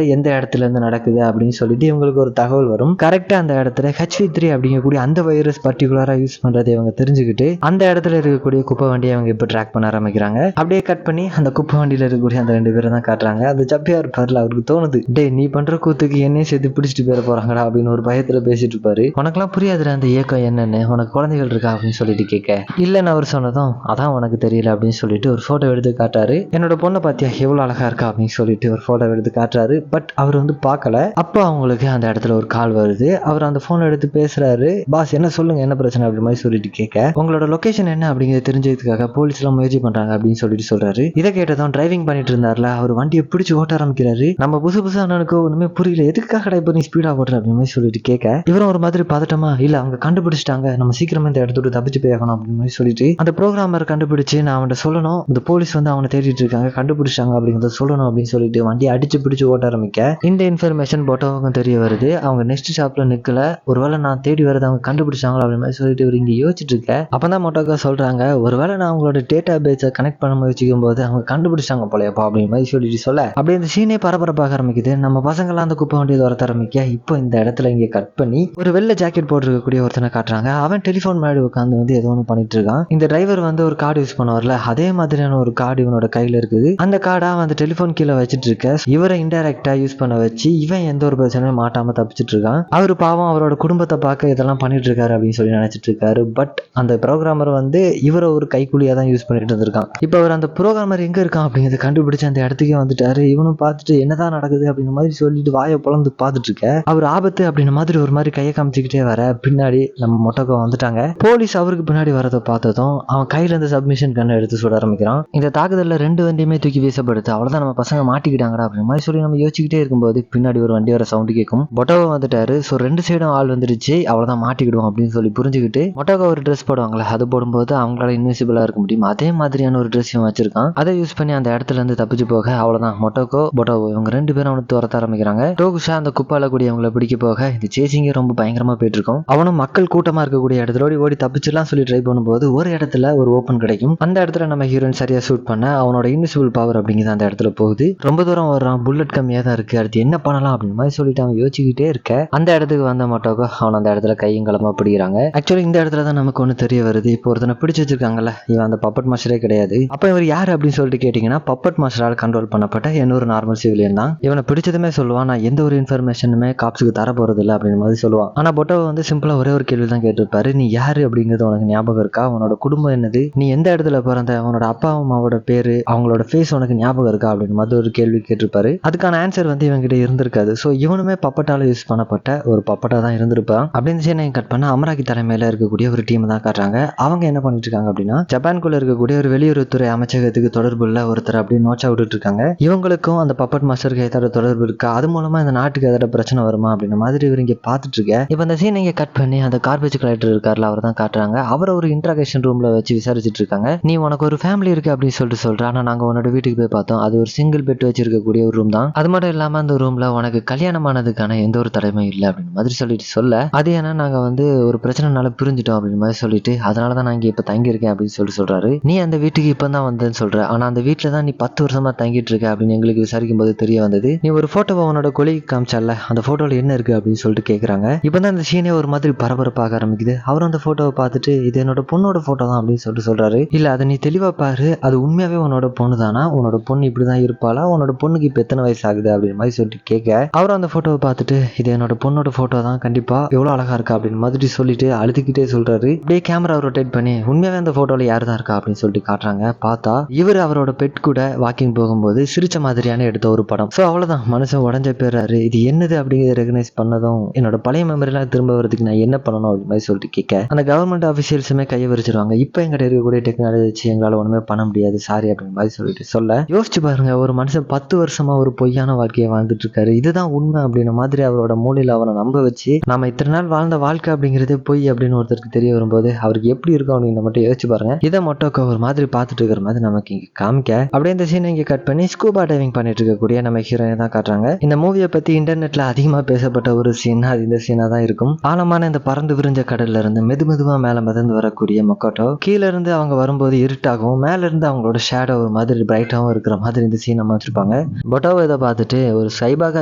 எந்த இடத்துல இருந்து நடக்குது அப்படின்னு சொல்லிட்டு இவங்களுக்கு ஒரு தகவல் வரும். கரெக்டா அந்த இடத்துல HV3 அப்படிங்கக்கூடிய அந்த வைரஸ் பர்டிகுலரா யூஸ் பண்றதை இவங்க தெரிஞ்சுக்கிட்டு அந்த இடத்துல இருக்கக்கூடிய குப்பை வண்டியை அவங்க இப்போ ட்ராக் பண்ண ஆரம்பிக்கிறாங்க. அப்படியே கட் பண்ணி அந்த குப்பை வண்டியில இருக்கக்கூடிய அந்த 2 பேரை தான் காட்டுறாங்க. அந்த சப்பியா இருப்பார்ல, அவருக்கு தோணுது, டே நீ பண்ற கூத்துக்கு என்னையும் சேர்த்து பிடிச்சிட்டு போயிட போறாங்கடா அப்படின்னு ஒரு பயத்துல பேசிட்டு இருப்பாரு. உனக்கெல்லாம் புரியாதுடா அந்த இயக்கம் என்னன்னு, உனக்கு குழந்தைகள் இருக்கா அப்படின்னு சொல்லிட்டு கேட்க, இல்லன்னு அவர் சொன்னதும் அதான் உனக்கு தெரியல அப்படின்னு சொல்லிட்டு ஒரு போட்டோ எடுத்து காட்டாரு. என்னோட பொண்ணை பாத்தியா எவ்வளவு அழகா இருக்கா அப்படின்னு சொல்லிட்டு ஒரு போட்டோ எடுத்து காட்டுறாரு. பட் அவர் வந்து பார்க்கல. அப்போ அவங்களுக்கு அந்த இடத்துல ஒரு கால் வருது. அவர் அந்த போன் எடுத்து பேசுறாரு. பாஸ் என்ன சொல்லுங்க, என்ன பிரச்சனை அப்படி மாதிரி சொல்லிட்டு கேட்க, உங்களோட லொகேஷன் என்ன அப்படிங்கிறத தெரிஞ்சதுக்காக போலீஸ் எல்லாம் முயற்சி பண்றாங்க அப்படின்னு சொல்லிட்டு சொல்றாரு. இதை கேட்டதும் டிரைவிங் பண்ணிட்டு இருந்தார்ல, அவர் வண்டியை பிடிச்சு ஓட்ட ஆரம்பிக்கிறாரு. நம்ம புதுசா அண்ணனுக்கு ஒண்ணுமே புரியல, எதுக்காக இப்போ நீ ஸ்பீடா ஓட்டுற அப்படின்னு மாதிரி சொல்லிட்டு கேட்க, இவரும் ஒரு மாதிரி பதட்டமா, இல்ல அவங்க கண்டுபிடிச்சிட்டாங்க, நம்ம சீக்கிரமா இந்த இடத்துக்கு தப்பிச்சு போயாகணும் அப்படின்னு மாதிரி சொல்லிட்டு அந்த ப்ரோக்ராமர் கண்டுபிடிச்சு நான் அவன்கிட்ட சொல்லணும், இந்த போலீஸ் வந்து அவனை தேடிட்டு இருக்காங்க, கண்டுபிடிச்சாங்க அப்படிங்கறத சொல்லணும் அப்படின்னு சொல்லிட்டு வண்டியை அடிச்சு பிடிச்சு ஓட்ட ஆரம்பிக்க, இந்த இன்ஃபர்மேஷன் போட்டோவுக்கும் தெரிய வருது. அவங்க நெக்ஸ்ட் ஷாப்ல நிக்கல, ஒருவேளை நான் தேடி வரது அவங்க கண்டுபிடிச்சாங்களா அப்படின்னு மாதிரி சொல்லிட்டு இவர் இங்க யோசிச்சுட்டு இருக்க, அப்பதான் மோட்டோக்கா சொல்றாங்க, ஒருவேளை நான் அவங்களோட டேட்டா பேஸை கனெக்ட் பண்ண முயற்சிக்கும் போது அவங்க கண்டுபிடிச்சாங்க போலப்பா அப்படின்னு மாதிரி சொல்லிட்டு சொல்ல, அப்படியே இந்த சீனே பரபரப்பாக ஆரம்பிக்குது. நம்ம பசங்களாம் அந்த குப்பை வண்டியை துரத்த ஆரம்பிக்க, இப்போ இந்த இடத்துல இங்க கட் பண்ணி ஒரு வெள்ளை ஜாக்கெட் போட்டிருக்கக்கூடிய ஒருத்தனை காட்டுறாங்க. அவன் டெலிஃபோன் முன்னாடி உட்காந்து வந்து ஏதோ ஒன்று பண்ணிட்டு இருக்கான். இந்த டிரைவர் வந்து ஒரு கார்டு யூஸ் பண்ணுவார்ல, அதே மாதிரியான ஒரு கார்டு இவனோட கையில இருக்குது. அந்த கார்டா அந்த டெலிஃபோன் கீழே வச்சிட்டு இருக்க, இவரை இன்டைரக்டா யூஸ் பண்ண வச்சு இவன் எந்த ஒரு பிரச்சனையும் மாட்டாம தப்பிச்சிட்டு இருக்கான். அவரு பாவம் அவரோட குடும்பத்தை பார்க்க இதெல்லாம் பண்ணிட்டு இருக்காரு அப்படின்னு சொல்லி நினைச்சிட்டு இருக்காரு. பட் அந்த ப்ரோக்ராமர் வந்து இவரை ஒரு கைக்கூலியா தான் யூஸ் பண்ணிட்டு இருந்திருக்கான். இப்போ அவர் அந்த ப்ரோக்ராமர் எங்க இருக்கான் அப்படிங்கிறத கண்டுபிடிச்சு அந்த இடத்துக்கே வந்துட்டாரு. இவனும் பார்த்துட்டு என்னதான் நடக்குது அப்படின்ற மாதிரி சொல்லிட்டு வாயை பொழந்து பார்த்துட்டு இருக்க, அவர் ஆபத்து அப்படின்ற மாதிரி ஒரு மாதிரி கையை காமிச்சுக்கிட்டே வர, பின்னாடி நம்ம மொட்டக்கோ வந்துட்டாங்க. போலீஸ் அவருக்கு பின்னாடி வரதை பார்த்ததும் அவன் கையில இருந்து சப்மிஷன் கண்ணை எடுத்து சுட ஆரம்பிக்கிறான். இந்த தாக்குதல்ல 2 வண்டியுமே தூக்கி வீசப்படுது. அவ்வளவுதான், நம்ம பசங்க மாட்டிக்கிட்டாங்கடா அப்படின்ற மாதிரி சொல்லி நம்ம யோசிச்சுக்கிட்டே இருக்கும்போது பின்னாடி ஒரு வண்டி வர சவுண்ட் கேட்கும். மொட்டோகோ வந்துட்டாரு. ஸோ 2 சைடும் ஆள் வந்துருச்சு, அவ்வளவுதான் மாட்டிக்கிடுவோம் அப்படின்னு சொல்லி புரிஞ்சுக்கிட்டு மொட்டோகோ ஒரு ட்ரெஸ் போடுவாங்களே, அது போடும்போது அவங்களால இன்விசிபிளா இருக்க முடியும். அதே மாதிரியான ஒரு ட்ரெஸ் வச்சிருக்கான். அதை யூஸ் பண்ணி அந்த இடத்துல இருந்து தப்பிச்சு போக, அவ்வளவுதான் மொட்டோகோ பொட்டோவோ இவங்க 2 பேரும் அவனை துரத்த ஆரம்பிக்கிறாங்க. டோகுஷா அந்த குப்பால கூடிய அவங்களை பிடிக்க போக இந்த சேசிங்க ரொம்ப பயங்கரமா போயிட்டு இருக்கும். அவனும் மக்கள் கூட்டமா இருக்கக்கூடிய இடத்துல ஓடி தப்பிச்சுலாம் சொல்லி ட்ரை பண்ணும்போது ஒரு இடத்துல ஒரு ஓப்பன் கிடைக்கும். அந்த இடத்துல நம்ம ஹீரோயின் சரியா ஷூட் பண்ண அவனோட இன்விசிபிள் பவர் அப்படிங்கிறது அந்த இடத்துல போகுது. ரொம்ப தூரம் வர்றான், புல்லட் கம்மியா தான் இருக்கு, அடுத்து என்ன பண்ணலாம் அப்படின்னு மாதிரி சொல்லிட்டு அவன் யோசிச்சுக்கிட்டே இருக்க, அந்த இடத்துக்கு வந்த மொட்டோகோ அவன் அந்த இடத்துல கையும் களமா பிடிக்கிறாங்க. ஆக்சுவலி இந்த இடத்துல தான் நமக்கு ஒண்ணு தெரிய வருது, இப்போ ஒருத்தனை பிடிச்சு வச்சிருக்காங்கல்ல, இவன் அந்த பப்பட் மாஸ்டரே கிடையாது. அப்ப இவர் யாரு அப்படின்னு சொல்லிட்டு கேட்டீங்கன்னா, பப்பட் மாஸ்டரால் கண்ட்ரோல் பண்ணப்பட்ட இன்னொரு நார்மல் சிவிலியன் தான். இவனை பிடிச்சதுமே சொல்லுவான், நான் எந்த ஒரு இன்ஃபர்மேஷனுமே காப்ஸுக்கு தர போறது இல்லை அப்படின்னு மாதிரி சொல்லுவான். ஆனா பொட்டோவை வந்து சிம்பிளா ஒரே ஒரு கேள்வி தான் கேட்டிருப்பாரு, நீ யாரு அப்படிங்கிறது உனக்கு ஞாபகம் இருக்கா, உன்னோட குடும்பம் என்னது, நீ எந்த இடத்துல பிறந்த, உன்னோட அப்பா அம்மாவோட பேரு, அவங்களோட ஃபேஸ் உனக்கு ஞாபகம் இருக்கா அப்படின்னு மாதிரி ஒரு கேள்வி கேட்டிருப்பாரு. அதுக்கான ஆன்சர் வந்து இவங்கிட்ட இருந்திருக்காது. ஸோ இவனுமே பப்பட்டால யூஸ் பண்ணப்பட்ட ஒரு பப்பட்டா தான் இருந்திருப்பான். அப்படின்னு சீனை கட் பண்ண அமராக்கி தலைமையில இருக்கக்கூடிய ஒரு டீம் தான் காட்டுறாங்க. அவங்க என்ன பண்ணிட்டு இருக்காங்க அப்படின்னா, ஜப்பான்குள்ள இருக்கக்கூடிய ஒரு வெளியுறவுத்துறை அமைச்சகத்துக்கு தொடர்புள்ள ஒருத்தர் அப்படின்னு நோச்சா விட்டுட்டு இருக்காங்க. இவங்களுக்கும் அந்த பப்பட் மாஸ்டருக்கு ஏதாவது தொடர்பு இருக்கா, அது மூலமா இந்த நாட்டுக்கு ஏதாவது பிரச்சனை வருமா அப்படின்ற மாதிரி இவர் இங்க பாத்துட்டு இருக்க. இப்ப இந்த சீன் இங்க கட் பண்ணி அந்த கார்பேஜ் கலெக்டர் இருக்காருல, அவர் தான் காட்டுறாங்க. அவரை ஒரு இன்ட்ராகேஷன் ரூம்ல வச்சு விசாரிச்சுட்டு இருக்காங்க. நீ உனக்கு ஒரு ஃபேமிலி இருக்கு அப்படின்னு சொல்லிட்டு சொல்ற, ஆனா நாங்க உன்னோட வீட்டுக்கு போய் பார்த்தோம், அது ஒரு சிங்கிள் பெட் வச்சிருக்கக்கூடிய ஒரு ரூம் தான். அது மட்டும் இல்லாம அந்த ரூம்ல உனக்கு கல்யாணமானதுக்கான எந்த ஒரு தடையுமே இல்லை அப்படின்னு மாதிரி சொல்லிட்டு சொல்ல, அது ஏன்னா நாங்க வந்து ஒரு பிரச்சனைனால பிரிஞ்சுட்டோம் அப்படின்னு மாதிரி சொல்லிட்டு, அதனாலதான் நான் இங்க இப்ப தங்கி இருக்கேன் அப்படின்னு சொல்லிட்டு சொல்றாரு. நீ அந்த வீட்டுக்கு இப்பதான் வந்தேன்னு சொல்ற, ஆனா அந்த வீட்டுல தான் நீ 10 வருஷமா தங்கிட்டு இருக்க அப்படின்னு எங்களுக்கு விசாரிக்கும் போது தெரிய வந்தது. நீ ஒரு போட்டோவை உன்னோட கொலிக்கு காமிச்சல்ல, அந்த போட்டோல என்ன இருக்கு அப்படின்னு சொல்லிட்டு கேக்குறாங்க. இப்பதான் இந்த சீனே ஒரு மாதிரி பரபரப்பாக ஆரம்பிக்குது. அவரும் அந்த போட்டோவை பார்த்துட்டு இது என்னோட பொண்ணோட போட்டோ தான் அப்படின்னு சொல்லிட்டு சொல்றாரு. இல்ல அதை நீ தெளிவா பாரு, அது உண்மையாவே உன்னோட பொண்ணு தானா, உன்னோட பொண்ணு இப்படிதான் இருப்பாளா, உன்னோட பொண்ணுக்கு இப்ப எத்தனை வயசு ஆகுது அப்படின்னு மாதிரி சொல்லிட்டு கேட்க, அவரும் அந்த போட்டோவை பார்த்துட்டு இது என்னோட பொண்ணோட போட்டோ தான், கண்டிப்பா எவ்வளவு அழகா இருக்கா அப்படின்னு மாதிரி சொல்லிட்டு அழுதுகிட்டே சொல்றாரு. இப்படியே கேமரா ரொட்டேட் பண்ணி உண்மையாவே அந்த போட்டோல யார் தான் இருக்கா அப்படின்னு சொல்லிட்டு காட்டுறாங்க. பார்த்தா இவர் அவரோட பெட் கூட வாக்கிங் போகும்போது சிரிச்ச மாதிரியான எடுத்த ஒரு படம். ஸோ அவ்வளவுதான், மனுஷன் உடஞ்ச போயிடுறாரு. இது என்னது அப்படிங்கிறத ரெகனைஸ் பண்ணதும் என்னோட பழைய மெமரிலாம் திரும்ப வரதுக்கு நான் என்ன பண்ணணும் அப்படின்னு மாதிரி சொல்லிட்டு கேட்க அந்த கவர்மெண்ட் ஆஃபீஷியல்ஸுமே கையை விரிச்சிருவாங்க. இப்போ எங்கிட்ட இருக்கக்கூடிய டெக்னாலஜி வச்சு எங்களால் ஒண்ணுமே பண்ண முடியாது, சாரி அப்படின்னு மாதிரி சொல்லிட்டு சொல்ல யோசிச்சு பாருங்க, ஒரு மனுஷன் 10 வருஷமா ஒரு பொய்யான வாழ்க்கையை வாழ்ந்துட்டு இருக்காரு. இதுதான் உண்மை அப்படின்ற மாதிரி அவரோட மூலையில அவரை நம்ப வச்சு நாம இத்தனை நாள் வாழ்ந்த வாழ்க்கை அப்படிங்கிறதே பொய் அப்படின்னு ஒருத்தருக்கு தெரிய வரும்போது அவருக்கு எப்படி இருக்கும் அப்படின்னு மட்டும் யோசிச்சு பாருங்க. இதை மட்டும் ஒரு மாதிரி பார்த்துட்டு இருக்கிற மாதிரி நமக்கு இங்க காமிக்க அப்படியே இந்த சீனை இங்க கட் பண்ணி ஸ்கூபா டைவிங் பண்ணிட்டு இருக்கக்கூடிய நம்ம ஹீரோயினை தான் காட்டுறாங்க. இந்த மூவியை பத்தி இன்டர்நெட்ல அதிகமா பேசப்பட்ட ஒரு சீன் அது இந்த சீனா தான் இருக்கும். ஆழமான இந்த பறந்து விரிஞ்ச கடல்ல இருந்து மெதுமெதுவா மேல மிதந்து வரக்கூடிய மக்கோட்டோ கீழே இருந்து அவங்க வரும்போது இருட்டாகவும் மேல இருந்து அவங்களோட ஷேடோ ஒரு மாதிரி பிரைட்டாகவும் இருக்கிற மாதிரி இந்த சீன் அமைச்சிருப்பாங்க. பொட்டோவை இதை பார்த்துட்டு ஒரு சைபாக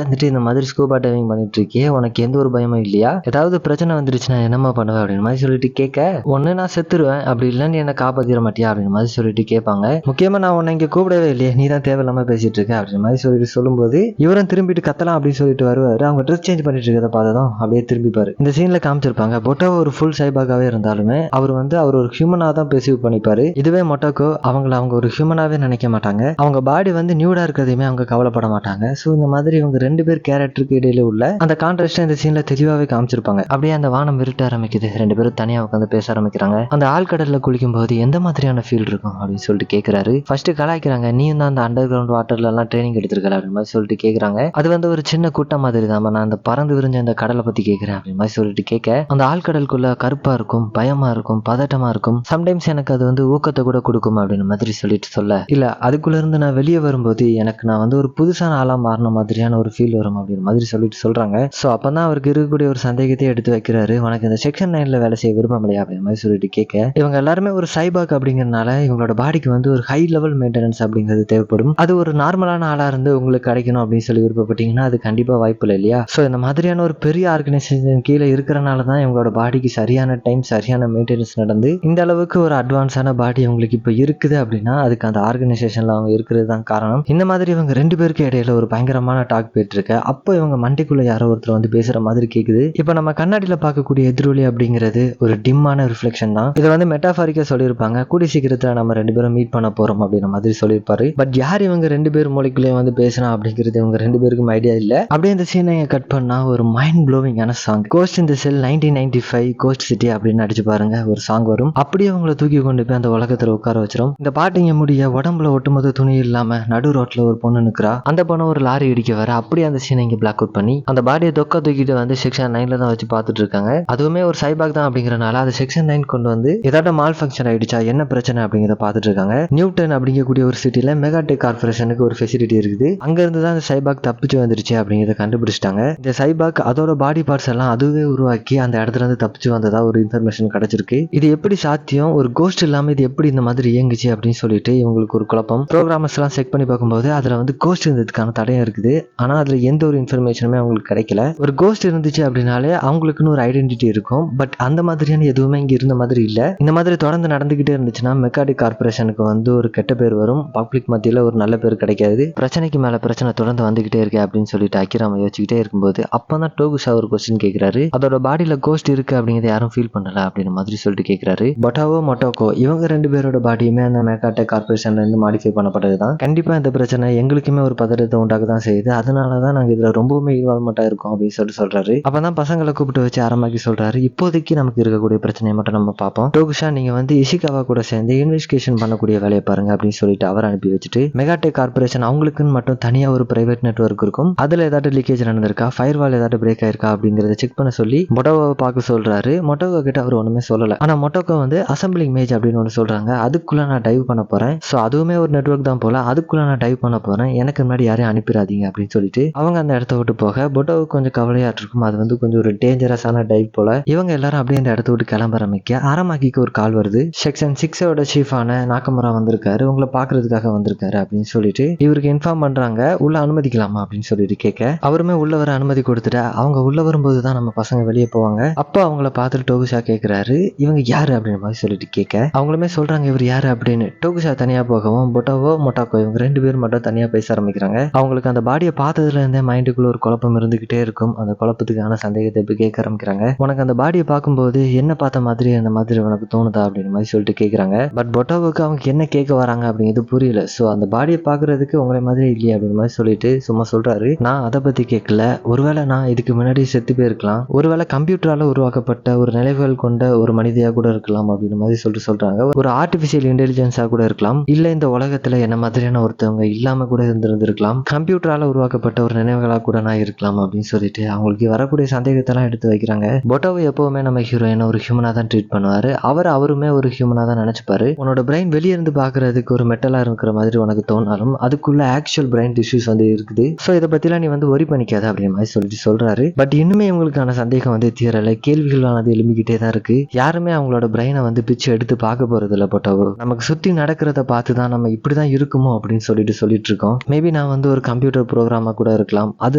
இருந்துட்டு இந்த மாதிரி ஸ்கூபா டைவிங் பண்ணிட்டு இருக்கே, உனக்கு எந்த ஒரு பயமும் இல்லையா, ஏதாவது பிரச்சனை வந்துருச்சுன்னா என்னமா பண்ணுவேன் அப்படின்னு மாதிரி சொல்லிட்டு கேட்க, ஒன்னு நான் செத்துருவேன், அப்படி இல்லைன்னு என்ன காப்பாத்திர மாட்டியா அப்படின்னு மாதிரி சொல்லிட்டு கேட்பாங்க. முக்கியமா நான் உன்னை இங்க கூப்பிடவே இல்லையே, நீ தான் தேவையில்லாம பேசிட்டு இருக்க அப்படின்னு மாதிரி சொல்லிட்டு சொல்லும்போது இவரும் திரும்பிட்டு கத்தலாம் அப்படின்னு சொல்லிட்டு வருவாரு. அவங்க ட்ரெஸ் சேஞ்ச் பண்ணிட்டு இருக்கிறத பார்த்ததும் அப்படியே திரும்பிப்பாரு. இந்த சீன்ல காமிச்சிருப்பாங்க பொட்டோ ஒரு ஃபுல் சைபாகாவே இருந்தாலுமே அவர் ஒரு ஹியூமனா தான் பெர்சீவ் பண்ணிப்பாரு. இதுவே மொட்டோக்கோ அவங்க ஒரு ஹியூமனாவே நினைக்க மாட்டாங்க. அவங்க பாடி நியூடா இருக்கிறதையுமே அவங்க கவலைப்பட மாட்டாங்க. ஸோ இந்த மாதிரி இவங்க 2 பேர் கேரக்டருக்கு இடையில உள்ள அந்த கான்ட்ராஸ்ட் இந்த சீன்ல தெளிவாவே காமிச்சிருப்பாங்க. அப்படியே அந்த வானம் விருட்ட ஆரம்பிக்குது. 2 பேரும் தனியா உட்காந்து பேச ஆரம்பிக்கிறாங்க. அந்த ஆழ்கடல்ல குளிக்கும் போது எந்த மாதிரியான ஃபீல் இருக்கும் அப்படின்னு சொல்லிட்டு கேட்கிறாரு. ஃபர்ஸ்ட் கலாய்க்கிறாங்க, நீயும் தான் அந்த அண்டர் கிரவுண்ட் வாட்டர்ல எல்லாம் ட்ரைனிங் எடுத்திருக்கல அப்படின்னு மாதிரி சொல்லிட்டு கேட்கறாங்க. அது ஒரு சின்ன கூட்டம் மாதிரி தான், நான் அந்த பறந்து விரிஞ்ச அந்த கடலை பத்தி கேட்கிறேன் அப்படின்னு மாதிரி சொல்லிட்டு கேட்க, அந்த ஆழ்கடலுக்குள்ள கருப்பா இருக்கும், பயமா இருக்கும், பதட்டமா இருக்கும், சம்டைம்ஸ் எனக்கு அது ஊக்கத்தை கூட கொடுக்கும் அப்படின்னு மாதிரி சொல்லிட்டு சொல்ல, இல்ல அதுக்குள்ள இருந்து நான் வெளியே வரும்போது எனக்கு நான் ஒரு புதுசான ஆளா மாறின மாதிரியான ஒரு ஃபீல் வரும் அப்படின்னு மாதிரி சொல்லிட்டு சொல்றாங்க. ஸோ அப்பதான் அவருக்கு இருக்கக்கூடிய ஒரு சந்தேகத்தை எடுத்து வைக்கிறாரு. உனக்கு இந்த செக்ஷன் 9ல வேலை செய்ய விருப்பம் இல்லையா அப்படின்னு மாதிரி சொல்லிட்டு கேட்க, இவங்க எல்லாருமே ஒரு சைபாக் அப்படிங்கறதுனால இவங்களோட பாடிக்கு ஒரு ஹை லெவல் மெயின்டெனன்ஸ் அப்படிங்கிறது தேவைப்படும். அது ஒரு நார்மலான ஆளா இருந்து உங்களுக்கு கிடைக்கணும் அப்படின்னு சொல்லி விருப்பப்பட்டீங்கன்னா அது கண்டிப்பா வாய்ப்பு இல்லை இல்லையா. ஸோ இந்த மாதிரியான ஒரு பெரிய ஆர்கனைசேஷன் கீழே இருக்கிறனால தான் இவங்களோட பாடிக்கு சரியான டைம் சரியான மெயின்டெனன்ஸ் நடந்து இந்த அளவுக்கு ஒரு அட்வான்ஸான பாடி உங்களுக்கு இப்போ இருக்குது அப்படின்னா அதுக்கு அந்த ஆர்கனைசேஷன்ல அவங்க இருக்கிறது தான் காரணம். இந்த மாதிரி இவங்க 2 பேருக்கு இடையில ஒரு பயங்கரமான டாக் போயிட்டு இருக்கு. அப்போ இவங்க மண்டைக்குள்ள யாரோ ஒருத்தர் பேசுற மாதிரி கேக்குது. இப்போ நம்ம கண்ணாடியில பார்க்கக்கூடிய எதிரொலி அப்படிங்கிறது ஒரு டிம்மான ரிஃப்ளெக்ஷன் தான். இதை மெட்டாஃபாரிக்கா சொல்லியிருப்பாங்க. கூடி சீக்கிரத்துல நம்ம 2 பேரும் மீட் பண்ண போறோம் அப்படின்ற மாதிரி சொல்லியிருப்பாரு. பட் யார் இவங்க 2 பேர் மூளைக்குள்ளே பேசுறா அப்படிங்கிறது இவங்க 2 பேருக்கும் ஐடியா இல்ல. அப்படியே இந்த சீனை கட் பண்ணா ஒரு மைண்ட் ப்ளோவிங்கான சாங் கோஸ்ட் இன் தி செல் 1995 கோஸ்ட் சிட்டி அப்படின்னு அடிச்சு பாருங்க, ஒரு சாங் வரும். அப்படியே அவங்களை தூக்கி கொண்டு போய் அந்த உலகத்துல உட்கார வச்சிரும். இந்த பாட்டிங்க முடிய உடம்புல ஒட்டுமொத்த துணி இல்லாம நடு ரோட்ல ஒரு பொண்ணு நிக்கிறா. அந்த பொண்ணு ஒரு லாரி இடிக்க வர அப்படியே அந்த சீனை இங்க பிளாக் அவுட் பண்ணி அந்த பாடியை தூக்கிட்டு செக்ஷன் 9ல தான் வச்சு பார்த்துட்டு இருக்காங்க. அதுவுமே ஒரு சைபாக் தான் அப்படிங்கறனால அது செக்ஷன் 9 கொண்டு ஏதாவது மால் ஃபங்க்ஷன் ஆயிடுச்சா, என்ன பிரச்சனை அப்படிங்கிறத பார்த்துட்டு இருக்காங்க. நியூட்டன் அப்படிங்கக்கூடிய ஒரு சிட்டில மெகாடெக் கார்பரேஷனுக்கு ஒரு ஃபெசிலிட்டி இருக்குது. அங்க இருந்து தான் அந்த சைபாக் தப்பிச்சு வந்துருச்சு அப்படிங்கிறத கண்டுபிடிச்சிட்டாங்க. இந்த சைபாக் அதோட பாடி பார்ட்ஸ் எல்லாம் அதுவே உருவாக்கி அந்த இடத்துல இருந்து தப்பிச்சு வந்ததா ஒரு இன்ஃபர்மேஷன் கிடைச்சிருக்கு. இது எப்படி சாத்தியம், ஒரு கோஸ்ட் இல்லாம இது எப்படி இந்த மாதிரி இயங்குச்சு அப்படின்னு சொல்லிட்டு இவங்களுக்கு ஒரு குழப்பம். ப்ரோக்ராமர்ஸ் எல்லாம் செக் பண்ணி பார்க்கும்போது அதுல கோஸ்ட் இருந்ததுக்கான தடையும் இருக்குது. ஆனா அதுல எந்த ஒரு இன்ஃபர்மேஷனுமே அவங்களுக்கு கிடைக்கல. ஒரு கோஸ்ட் இருந்துச்சு அப்படின்னாலே அவங்களுக்குன்னு ஒரு ஐடென்டிட்டி இருக்கும். பட் அந்த மாதிரியான எதுவுமே இங்க இருந்த மாதிரி இல்ல. இந்த மாதிரி தொடர்ந்து நடந்துகிட்டே இருந்துச்சுன்னா மெக்காடிக் கார்பரேஷனுக்கு ஒரு கெட்ட பேர் வரும், பப்ளிக் மத்தியில ஒரு நல்ல பேர் கிடைக்காது. பிரச்சனைக்கு மேல பிரச்சனை தொடர்ந்து வந்துகிட்டே இருக்கு அப்படின்னு சொல்லிட்டு அக்கிராம யோசிச்சுக்கிட்டே இருக்கும்போது அப்பதான் டோகுஷா ஒரு கொஸ்டின் கேட்கிறாரு. அதோட பாடியில கோஸ்ட் இருக்கு அப்படிங்கறத யாரும் ஃபீல் பண்ணல அப்படின்னு மாதிரி சொல்லிட்டு கேட்கிறாரு. பொட்டாவோ மொட்டோக்கோ இவங்க 2 பேரோட பாடியுமே அந்த மெக்காடெக் கார்பரேஷன்ல இருந்து மாடிஃபை பண்ணப்பட்டதுதான். கண்டிப்பா இந்த பிரச்சனை எங்களுக்குமே ஒரு பதட்டத்தை உண்டாக்க தான் செய்யுது. அதனாலதான் நாங்க இதுல ரொம்பவுமே இன்வால்வ்மெண்டா இருக்கோம் அப்படின்னு சொல்றாரு. அப்பதான் பசங்களை கூப்பிட்டு வச்சு ஆரம்பிக்க சொல்றாரு. இப்போதைக்கு நமக்கு இருக்கக்கூடிய பிரச்சனையை மட்டும் நம்ம பார்ப்போம். டோகுஷா நீங்க இஷிகாவா கூட சேர்ந்து இன்வெஸ்டிகேஷன் பண்ணக்கூடிய வேலையை பாருங்க அப்படின்னு சொல்லிட்டு அவர் அனுப்பி வச்சுட்டு மெகாடெக் கார்பரேஷன் அவங்களுக்குன்னு மட்டும் தனியா ஒரு பிரைவேட் நெட்வொர்க் இருக்கும். அதுல ஏதாவது லீக்கேஜ் நடந்திருக்கா, ஃபயர்வால் ஏதாவது பிரேக் ஆயிருக்கா அப்படிங்கறத செக் பண்ண சொல்லி மொட்டோவை பார்க்க சொல்றாரு. மொட்டோவா கிட்ட அவர் ஒண்ணுமே சொல்லல. ஆனா மொட்டோக்கோ அசம்பிளிங் மேஜ் அப்படின்னு ஒன்று சொல்றாங்க. அதுக்குள்ள நான் டைவ் பண்ண போறேன். ஸோ அதுவுமே ஒரு நெட்வொர்க் தான் போல, அதுக்குள்ள நான் டைவ் பண்ண போறேன், எனக்கு முன்னாடி யாரையும் அனுப்பிடாதீங்க அப்படின்னு சொல்லிட்டு அவங்க அந்த இடத்த விட்டு போக பொட்டோவுக்கு கொஞ்சம் கவலையா இருக்கும். அது கொஞ்சம் ஒரு டேஞ்சரஸான டைவ் போல. இவங்க எல்லாரும் அப்படியே அந்த இடத்த விட்டு கிளம்ப ஆரம்பிக்க அரமாக்கிக்கு ஒரு கால் வருது. செக்ஷன் 6ஓட சீஃபான நாக்கமுரா வந்திருக்காரு, உங்களை பாக்குறதுக்காக வந்திருக்காரு அப்படின்னு சொல்லிட்டு இவருக்கு இன்ஃபார்ம் பண்றாங்க. உள்ள அனுமதிக்கலாமா அப்படின்னு சொல்லிட்டு கேட்க அவருமே உள்ள வர அனுமதி கொடுத்துட்டு அவங்க உள்ள வரும்போது தான் நம்ம பசங்க வெளியே போவாங்க. அப்போ அவங்கள பார்த்துட்டு டோகுஷா கேட்கிறாரு, இவங்க யாரு அப்படின்னு மாதிரி சொல்லிட்டு கேட்க அவங்களுமே சொல்றாங்க இவர் யாரு அப்படின்னு. டோகுஷா தனியா போகவும் பொட்டோவோ மொட்டாக்கோ இவங்க 2 பேர் மட்டும் தனியா பேச ஆரம்பிக்கிறாங்க. அவங்களுக்கு அந்த பாடியை பார்த்ததுல இருந்தே மைண்டுக்குள்ள ஒரு குழப்பம் இருந்துகிட்டே இருக்கும். அந்த குழப்பத்துக்கான சந்தேகத்தை இப்ப கேட்க ஆரம்பிக்கிறாங்க. உனக்கு அந்த பாடியை பார்க்கும்போது என்ன பார்த்த மாதிரி அந்த மாதிரி உனக்கு தோணுதா அப்படின்ற மாதிரி சொல்லிட்டு கேட்குறாங்க. பட் பொட்டாவுக்கு அவங்க என்ன கேட்க வராங்க அப்படிங்கிறது புரியல. ஸோ அந்த பாடியை பார்க்கறதுக்கு உங்களை மாதிரி இல்லையே அப்படின்ற மாதிரி சொல்லிட்டு சும்மா சொல்றாரு, நான் அதை பத்தி கேட்கல, ஒருவேளை நான் இதுக்கு முன்னாடி செத்து போயிருக்கலாம், ஒருவேளை கம்ப்யூட்டரால உருவாக்கப்பட்ட ஒரு நினைவுகள் கொண்ட ஒரு மனிதியா கூட இருக்கலாம் அப்படின்ற மாதிரி சொல்றாங்க. ஒரு ஆர்டிபிஷியல் இன்டெலிஜென்ஸா கூட இருக்கலாம், இல்ல இந்த உலகத்துல என்ன மாதிரியான ஒருத்தவங்க இல்லாம கூட இருந்திருக்கலாம், கம்ப்யூட்டரால உருவாக்கப்பட்ட ஒரு நினைவுகளா கூட நான் இருக்கலாம் அப்படின்னு சொல்லிட்டு அவங்களுக்கு வரக்கூடிய சந்தேகத்தெல்லாம் எடுத்து வைக்கிறாங்க. பொட்டாவோ எப்பவுமே நம்ம ஹீரோயினை ஒரு ஹியூமனா தான் ட்ரீட் பண்ணுவாரு. அவருமே ஒரு ஹியூமனா தான் நினைச்சுப்பாரு. உன்னோட பிரெயின் வெளியே இருந்து பாக்குறதுக்கு ஒரு மெட்டலா இருக்கிற மாதிரி உனக்கு தோணாலும் அதுக்குள்ள ஆக்சுவல் பிரெயின் டிஷ்யூஸ் இருக்கு. ஸோ இதை பத்திலாம் நீ ஒரி பண்ணிக்காத அப்படின்ற மாதிரி சொல்றாரு. பட் இன்னுமே இவங்களுக்கான சந்தேகம் தீரல, கேள்விகளானது எழுப்பிக்கிட்டே தான் இருக்கு. யாருமே அவங்களோட பிரெயினை பிச்சு எடுத்து பார்க்க போறது இல்ல. பொட்டாவோ நமக்கு சுத்தி நடக்கிறத பார்த்து தான் நம்ம இப்படிதான் இருக்குமோ அப்படின்னு சொல்லிட்டு இருக்கோம். மேபி நான் ஒரு கம்ப்யூட்டர் ப்ரோக்ராமா கூட இருக்கலாம், அது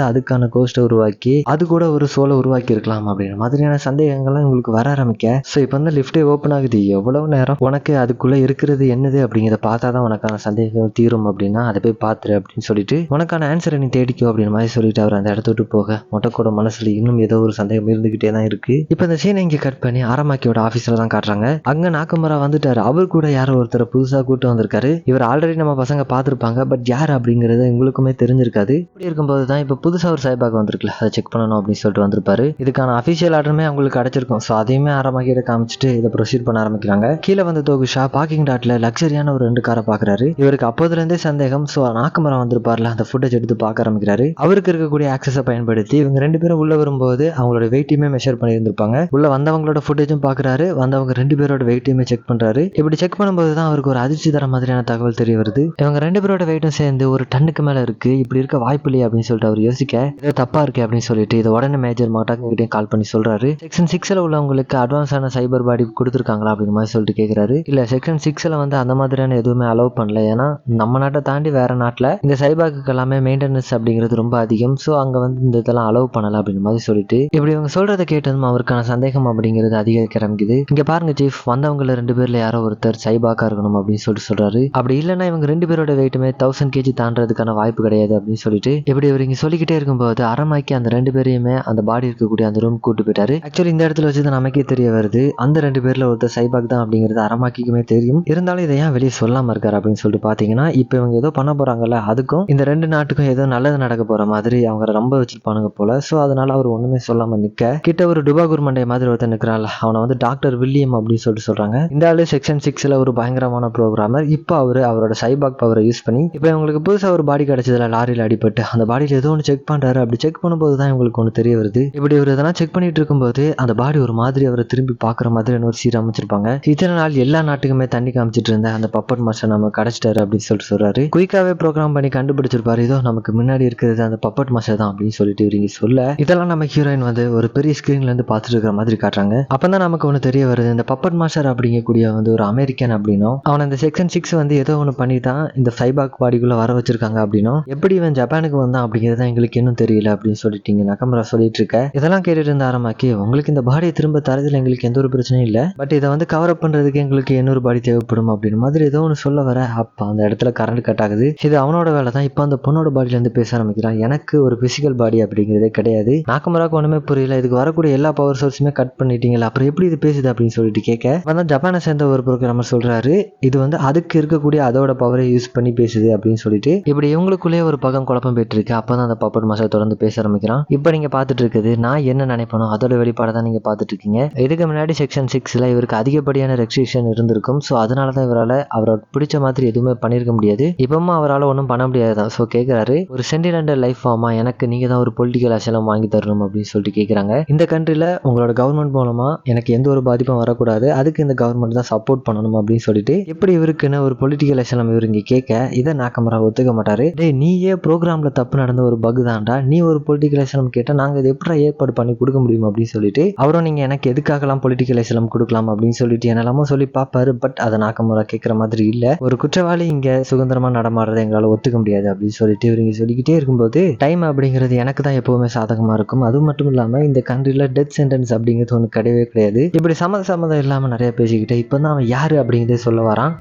அதுக்கான கோஸ்ட்டை உருவாக்கி அது கூட ஒரு சோலை உருவாக்கி இருக்கலாம் அப்படின்ற மாதிரியான சந்தேகங்கள்லாம் உங்களுக்கு வர ஆரம்பிக்க. ஸோ இப்போ லிஃப்டே ஓப்பன் ஆகுது. எவ்வளவு நேரம் உனக்கு அதுக்குள்ள இருக்கிறது என்னது அப்படிங்கிறத பார்த்தா தான் உனக்கான சந்தேகம் தீரும், அப்படின்னா அதை போய் பார்த்துரு அப்படின்னு சொல்லிட்டு உனக்கான ஆன்சரை நீ தேடிக்கோ அப்படின்ற மாதிரி சொல்லிட்டு அவர் அந்த இடத்த விட்டு போக மொட்டைக்கோட மனசுல இன்னும் ஏதோ ஒரு சந்தேகம் இருந்துகிட்டே தான் இருக்கு. இப்போ இந்த சீனை இங்கே கட் பண்ணி ஆரமாக்கியோட ஆஃபீஸில் தான் காட்டுறாங்க. அங்கே நாக்கமரா வந்துட்டாரு. அவர் கூட யாரோ ஒருத்தர் புதுசாக கூட்டு வந்திருக்காரு. இவர் ஆல்ரெடி நம்ம பசங்க பார்த்துருப்பாங்க, பட் யார் அப்படிங்கிறது உங்களுக்குமே தெரிஞ்சிருக்காது. இப்படி இருக்கும்போது தான் இப்போ புதுசாக ஒரு சைபாக் வந்திருக்குல்ல, அதை செக் பண்ணணும் அப்படின்னு சொல்லிட்டு வந்திருப்பாரு. இதுக்கான அஃபிஷியல் ஆர்டருமே அவங்களுக்கு கிடைச்சிருக்கும். ஸோ அதையுமே ஆரமாக்கிட்ட காமிச்சிட்டு இதை ப்ரொசீட் பண்ண ஆரம்பிக்கிறாங்க. கீழே வந்து தோகுஷா பார்க்கிங் டாட்ல லக்ஸரியான ஒரு 2 காரை பார்க்குறாரு. இவருக்கு அப்போதுலேருந்தே சந்தேகம். ஸோ நாக்கமரம் வந்திருப்பார்ல, அந்த ஃபுட்டேஜ் எடுத்து பார்க்க ஆரம்பிக்கிறாரு. அவருக்கு இருக்கக்கூடிய ஆக்சஸை பயன்படுத்தி இவங்க 2 பேரும் உள்ள வரும்போது அவங்களோட வெயிட்டையுமே மெஷர் பண்ணியிருந்திருப்பாங்க. உள்ள வந்தவங்களோட ஃபுட்டேஜும் பார்க்குறாரு, வந்தவங்க 2 பேரோட வெயிட்டையுமே செக் பண்றாரு. இப்படி செக் பண்ணும்போது தான் அவருக்கு ஒரு அதிர்ச்சி தர மாதிரியான தகவல் தெரிய வருது. இவங்க 2 பேரோட வெயிட்டும் சேர்ந்து ஒரு டன்னுக்கு மேல இருக்கு. இப்படி இருக்க வாய்ப்பு இல்லையே அப்படின்னு சொல்லிட்டு அவர் யோசிக்க, ஏதோ தப்பா இருக்கு அப்படின்னு சொல்லிட்டு இதை உடனே மேஜர் மாட்டாக்கிட்டையும் கால் பண்ணி சொல்றாரு. செக்ஷன் 6ல உள்ளவங்களுக்கு அட்வான்ஸான சைபர் பாடி கொடுத்துருக்காங்களா அப்படின்னு மாதிரி சொல்லிட்டு கேட்கிறாரு. இல்ல செக்ஷன் 6ல அந்த மாதிரியான எதுவுமே அலோவ் பண்ணல. ஏன்னா நம்ம நாட்டை தாண்டி வேற நாட்டில் இந்த சைபாக்கு எல்லாமே மெயின்டெனன்ஸ் அப்படிங்கிறது ரொம்ப அதிகம். ஸோ அங்க இந்த இதெல்லாம் அலோவ் பண்ணல அப்படின்னு மாதிரி சொல்லிட்டு இப்படி இவங்க சொல்றதை கேட்டதும் அவருக்கான சந்தேகம் அப்படிங்கிறது அதிகரிக்க ஆரம்பிக்குது. இங்க பாருங்க சீஃப், வந்தவங்கள 2 பேர்ல யாரோ ஒருத்தர் சைபாக்கா இருக்கணும் அப்படின்னு சொல்றாரு. அப்படி இல்லைன்னா இவங்க 2 பேரோட வெயிட்டுமே 1000 kg தாண்டறதுக்கான வாய்ப்பு கிடையாது அப்படின்னு சொல்லிட்டு இப்படி இவர் இங்க சொல்லிக்கிட்டே இருக்கும்போது அரமாக்கி அந்த 2 பேரையுமே அந்த பாடி இருக்கக்கூடிய அந்த ரூம் கூட்டு போயிட்டாரு. ஆக்சுவலி இந்த இடத்துல வச்சு தான் நமக்கே தெரிய வருது, அந்த 2 பேர்ல ஒருத்தர் சைபாக் தான் அப்படிங்கிறது அரமாக்கிக்குமே தெரியும். இருந்தாலும் இதை ஏன் வெளியே சொல்லாம இருக்காரு அப்படின்னு சொல்லிட்டு பாத்தீங்கன்னா, இப்ப இவங்க ஏதோ பண்ண போறாங்கல்ல, அதுக்கும் இந்த 2 நாட்டுக்கும் ஏதோ நல்லது நடக்க போற மாதிரி அவங்க ரொம்ப வச்சிருப்பானுங்க போல. சோ அதனால அவர் ஒண்ணுமே சொல்லாம நிக்க, கிட்ட ஒரு டுபாகூர் மண்டை மாதிரி ஒருத்தர் நிக்கிறான்ல, அவனை டாக்டர் வில்லியம் அப்படின்னு சொல்றாங்க. இந்த ஆளு செக்ஷன் 6ல ஒரு பயங்கரமான ப்ரோக்ராமர். இப்போ அவரோட சைபாக் பவரை யூஸ் பண்ணி இப்போ இவங்களுக்கு புதுசா ஒரு பாடி கிடைச்சதுல, லாரியில் அடிபட்டு அந்த பாடியில் ஏதோ ஒன்று செக் பண்றாரு. அப்படி செக் பண்ணும்போது தான் இவங்களுக்கு ஒன்று தெரிய வருது. இப்படி ஒரு இதெல்லாம் செக் பண்ணிட்டு இருக்கும்போது அந்த பாடி ஒரு மாதிரி அவரை திரும்பி பாக்குற மாதிரி ஒரு சீர் அமைச்சிருப்பாங்க. இத்தனை நாள் எல்லா நாட்டுக்குமே தண்ணி காமிச்சிட்டு இருந்த அந்த பப்பட் மாஸ்டர் நம்ம கிடைச்சிட்டாரு அப்படின்னு சொல்றாரு. குயிக்காவே ப்ரோக்ராம் பண்ணி கண்டுபிடிச்சிருப்பாரு, இதோ நமக்கு முன்னாடி இருக்கிறது அந்த பப்பட் மாஸ்டர் தான் அப்படின்னு சொல்லிட்டு இவங்க சொல்ல, இதெல்லாம் நம்ம ஹீரோயின் ஒரு பெரிய ஸ்கிரீன்ல இருந்து பார்த்துட்டு இருக்கிற மாதிரி காட்டுறாங்க. அப்பதான் நமக்கு ஒன்று தெரிய வருது, இந்த பப்பட் மாஸ்டர் அப்படிங்கக்கூடிய ஒரு அமெரிக்கன் அப்படின்னும், அவன் இந்த செக்ஷன் 6 ஏதோ ஒன்று பண்ணி தான் இந்த சைபாக் பாடிக்குள்ள வர வச்சிருக்காங்க அப்படின்னும், எப்படி இவன் ஜப்பானுக்கு வந்தான் அப்படிங்கிறது எங்களுக்கு இன்னும் தெரியல அப்படின்னு சொல்லிட்டீங்க நக்கமரா சொல்லிட்டு இருக்க. இதெல்லாம் கேட்டுட்டு இருந்த ஆரமாக்கி, உங்களுக்கு இந்த பாடியை திரும்ப தரதுல எங்களுக்கு எந்த ஒரு பிரச்சனையும் இல்லை, பட் இதை கவர் அப் பண்றதுக்கு எங்களுக்கு இன்னொரு பாடி தேவைப்படும் அப்படின்னு மாதிரி ஏதோ ஒன்று சொல்ல வர, அப்ப அந்த இடத்துல கரண்ட் கட் ஆகுது. இது அவனோட வேலை தான். இப்போ அந்த பொண்ணோட பாடியில இருந்து பேச ஆரம்பிக்கிறான். எனக்கு ஒரு பிசிக்கல் பாடி அப்படிங்கிறதே கிடையாது. நாக்கமராக்கு ஒண்ணுமே புரியல, இதுக்கு வரக்கூடிய எல்லா பவர் சோர்ஸுமே கட் பண்ணிட்டீங்களா, அப்புறம் எப்படி இது பேசுது அப்படின்னு சொல்லிட்டு கேட்க, அதான் ஜப்பானை சேர்ந்த ஒரு ப்ரோக்ராமர் சொல்றாரு, இது அதுக்கு இருக்கக்கூடிய அதோட பவரை யூஸ் பண்ணி பேசுது அப்படின்னு சொல்லிட்டு இப்படி இவங்களுக்குள்ளேயே ஒரு பக்கம் குழப்பம் போயிட்டு இருக்கு. அப்பதான் அந்த பப்பட் மாஸ்டர் தொடர்ந்து பேச ஆரம்பிக்கிறான். இப்போ நீங்க பார்த்துட்டு இருக்குது நான் என்ன நினைப்பனோ அதோட வெளிப்பாடை தான் நீங்க பார்த்துட்டு இருக்கீங்க. இதுக்கு முன்னாடி செக்ஷன் 6ல இவருக்கு அதிகப்படியான ரெஸ்ட்ரிக்ஷன் இருந்திருக்கும். ஸோ அதனால தான் இவரால் அவரோட பிடிச்ச மாதிரி எதுவுமே பண்ணியிருக்க முடியாது. இப்பவும் அவரால் ஒன்றும் பண்ண முடியாதுதான். ஸோ கேட்குறாரு, ஒரு சென்டினென்டல் லைஃப் ஃபார்மா எனக்கு நீங்க தான் ஒரு பொலிட்டிக்கல் அசலம் வாங்கி தரணும் அப்படின்னு சொல்லிட்டு கேட்குறாங்க. இந்த கண்ட்ரியில் உங்களோட கவர்மெண்ட் மூலமா எனக்கு எந்த ஒரு பாதிப்பும் வரக்கூடாது, அதுக்கு இந்த கவர்மெண்ட் தான் சப்போர்ட் பண்ணணும் அப்படின்னு சொல்லிட்டு எப்படி இவருக்குன்னு ஒரு பொலிட்டிக்கல் அசலம் இவருங்க கேட்க, இதை நாக்கமரா ஒத்துக்க மாட்டாரு. டே நீயே ப்ரோக்ராம்ல தப்பு நடந்த ஒரு பக் தான்டா, நீ ஒரு பொலிட்டிக்கல் அசலம் கேட்டா நாங்க இதை எப்படி ஏற்பாடு பண்ணி கொடுக்க முடியும் அப்படின்னு சொல்லிட்டு அவரும் நீங்க எனக்கு எதுக்காகலாம் பொலிட்டிக்கல் அசலம் கொடுக்கலாம் அப்படின்னு சொல்லிட்டு என்னெல்லாமோ சொல்லி பார்ப்பாரு. பட் அதை நாக்கமரா கேட்கற மாதிரி இல்ல. ஒரு குற்றவாளி இங்க சுதந்திரமா நடமாடுறதை எங்களால ஒத்துக்க முடியாது அப்படின்னு சொல்லிட்டு இவங்க சொல்லிக்கிட்டே இருக்கும்போது, டைம் அப்படிங்கிறது எனக்கு தான் எப்பவுமே சாதகமா இருக்கும். அது மட்டும் இல்லாம இந்த கண்ட்ரில டெத் சென்டென்ஸ் அப்படிங்கிறது ஒன்று கிடையவே கிடையாது. இப்படி சம்மதம் இல்லாம நிறைய பேசிக்கிட்டு இப்பதான் அவன் யாரு அப்படிங்கிறதே சொல்ல வரான்.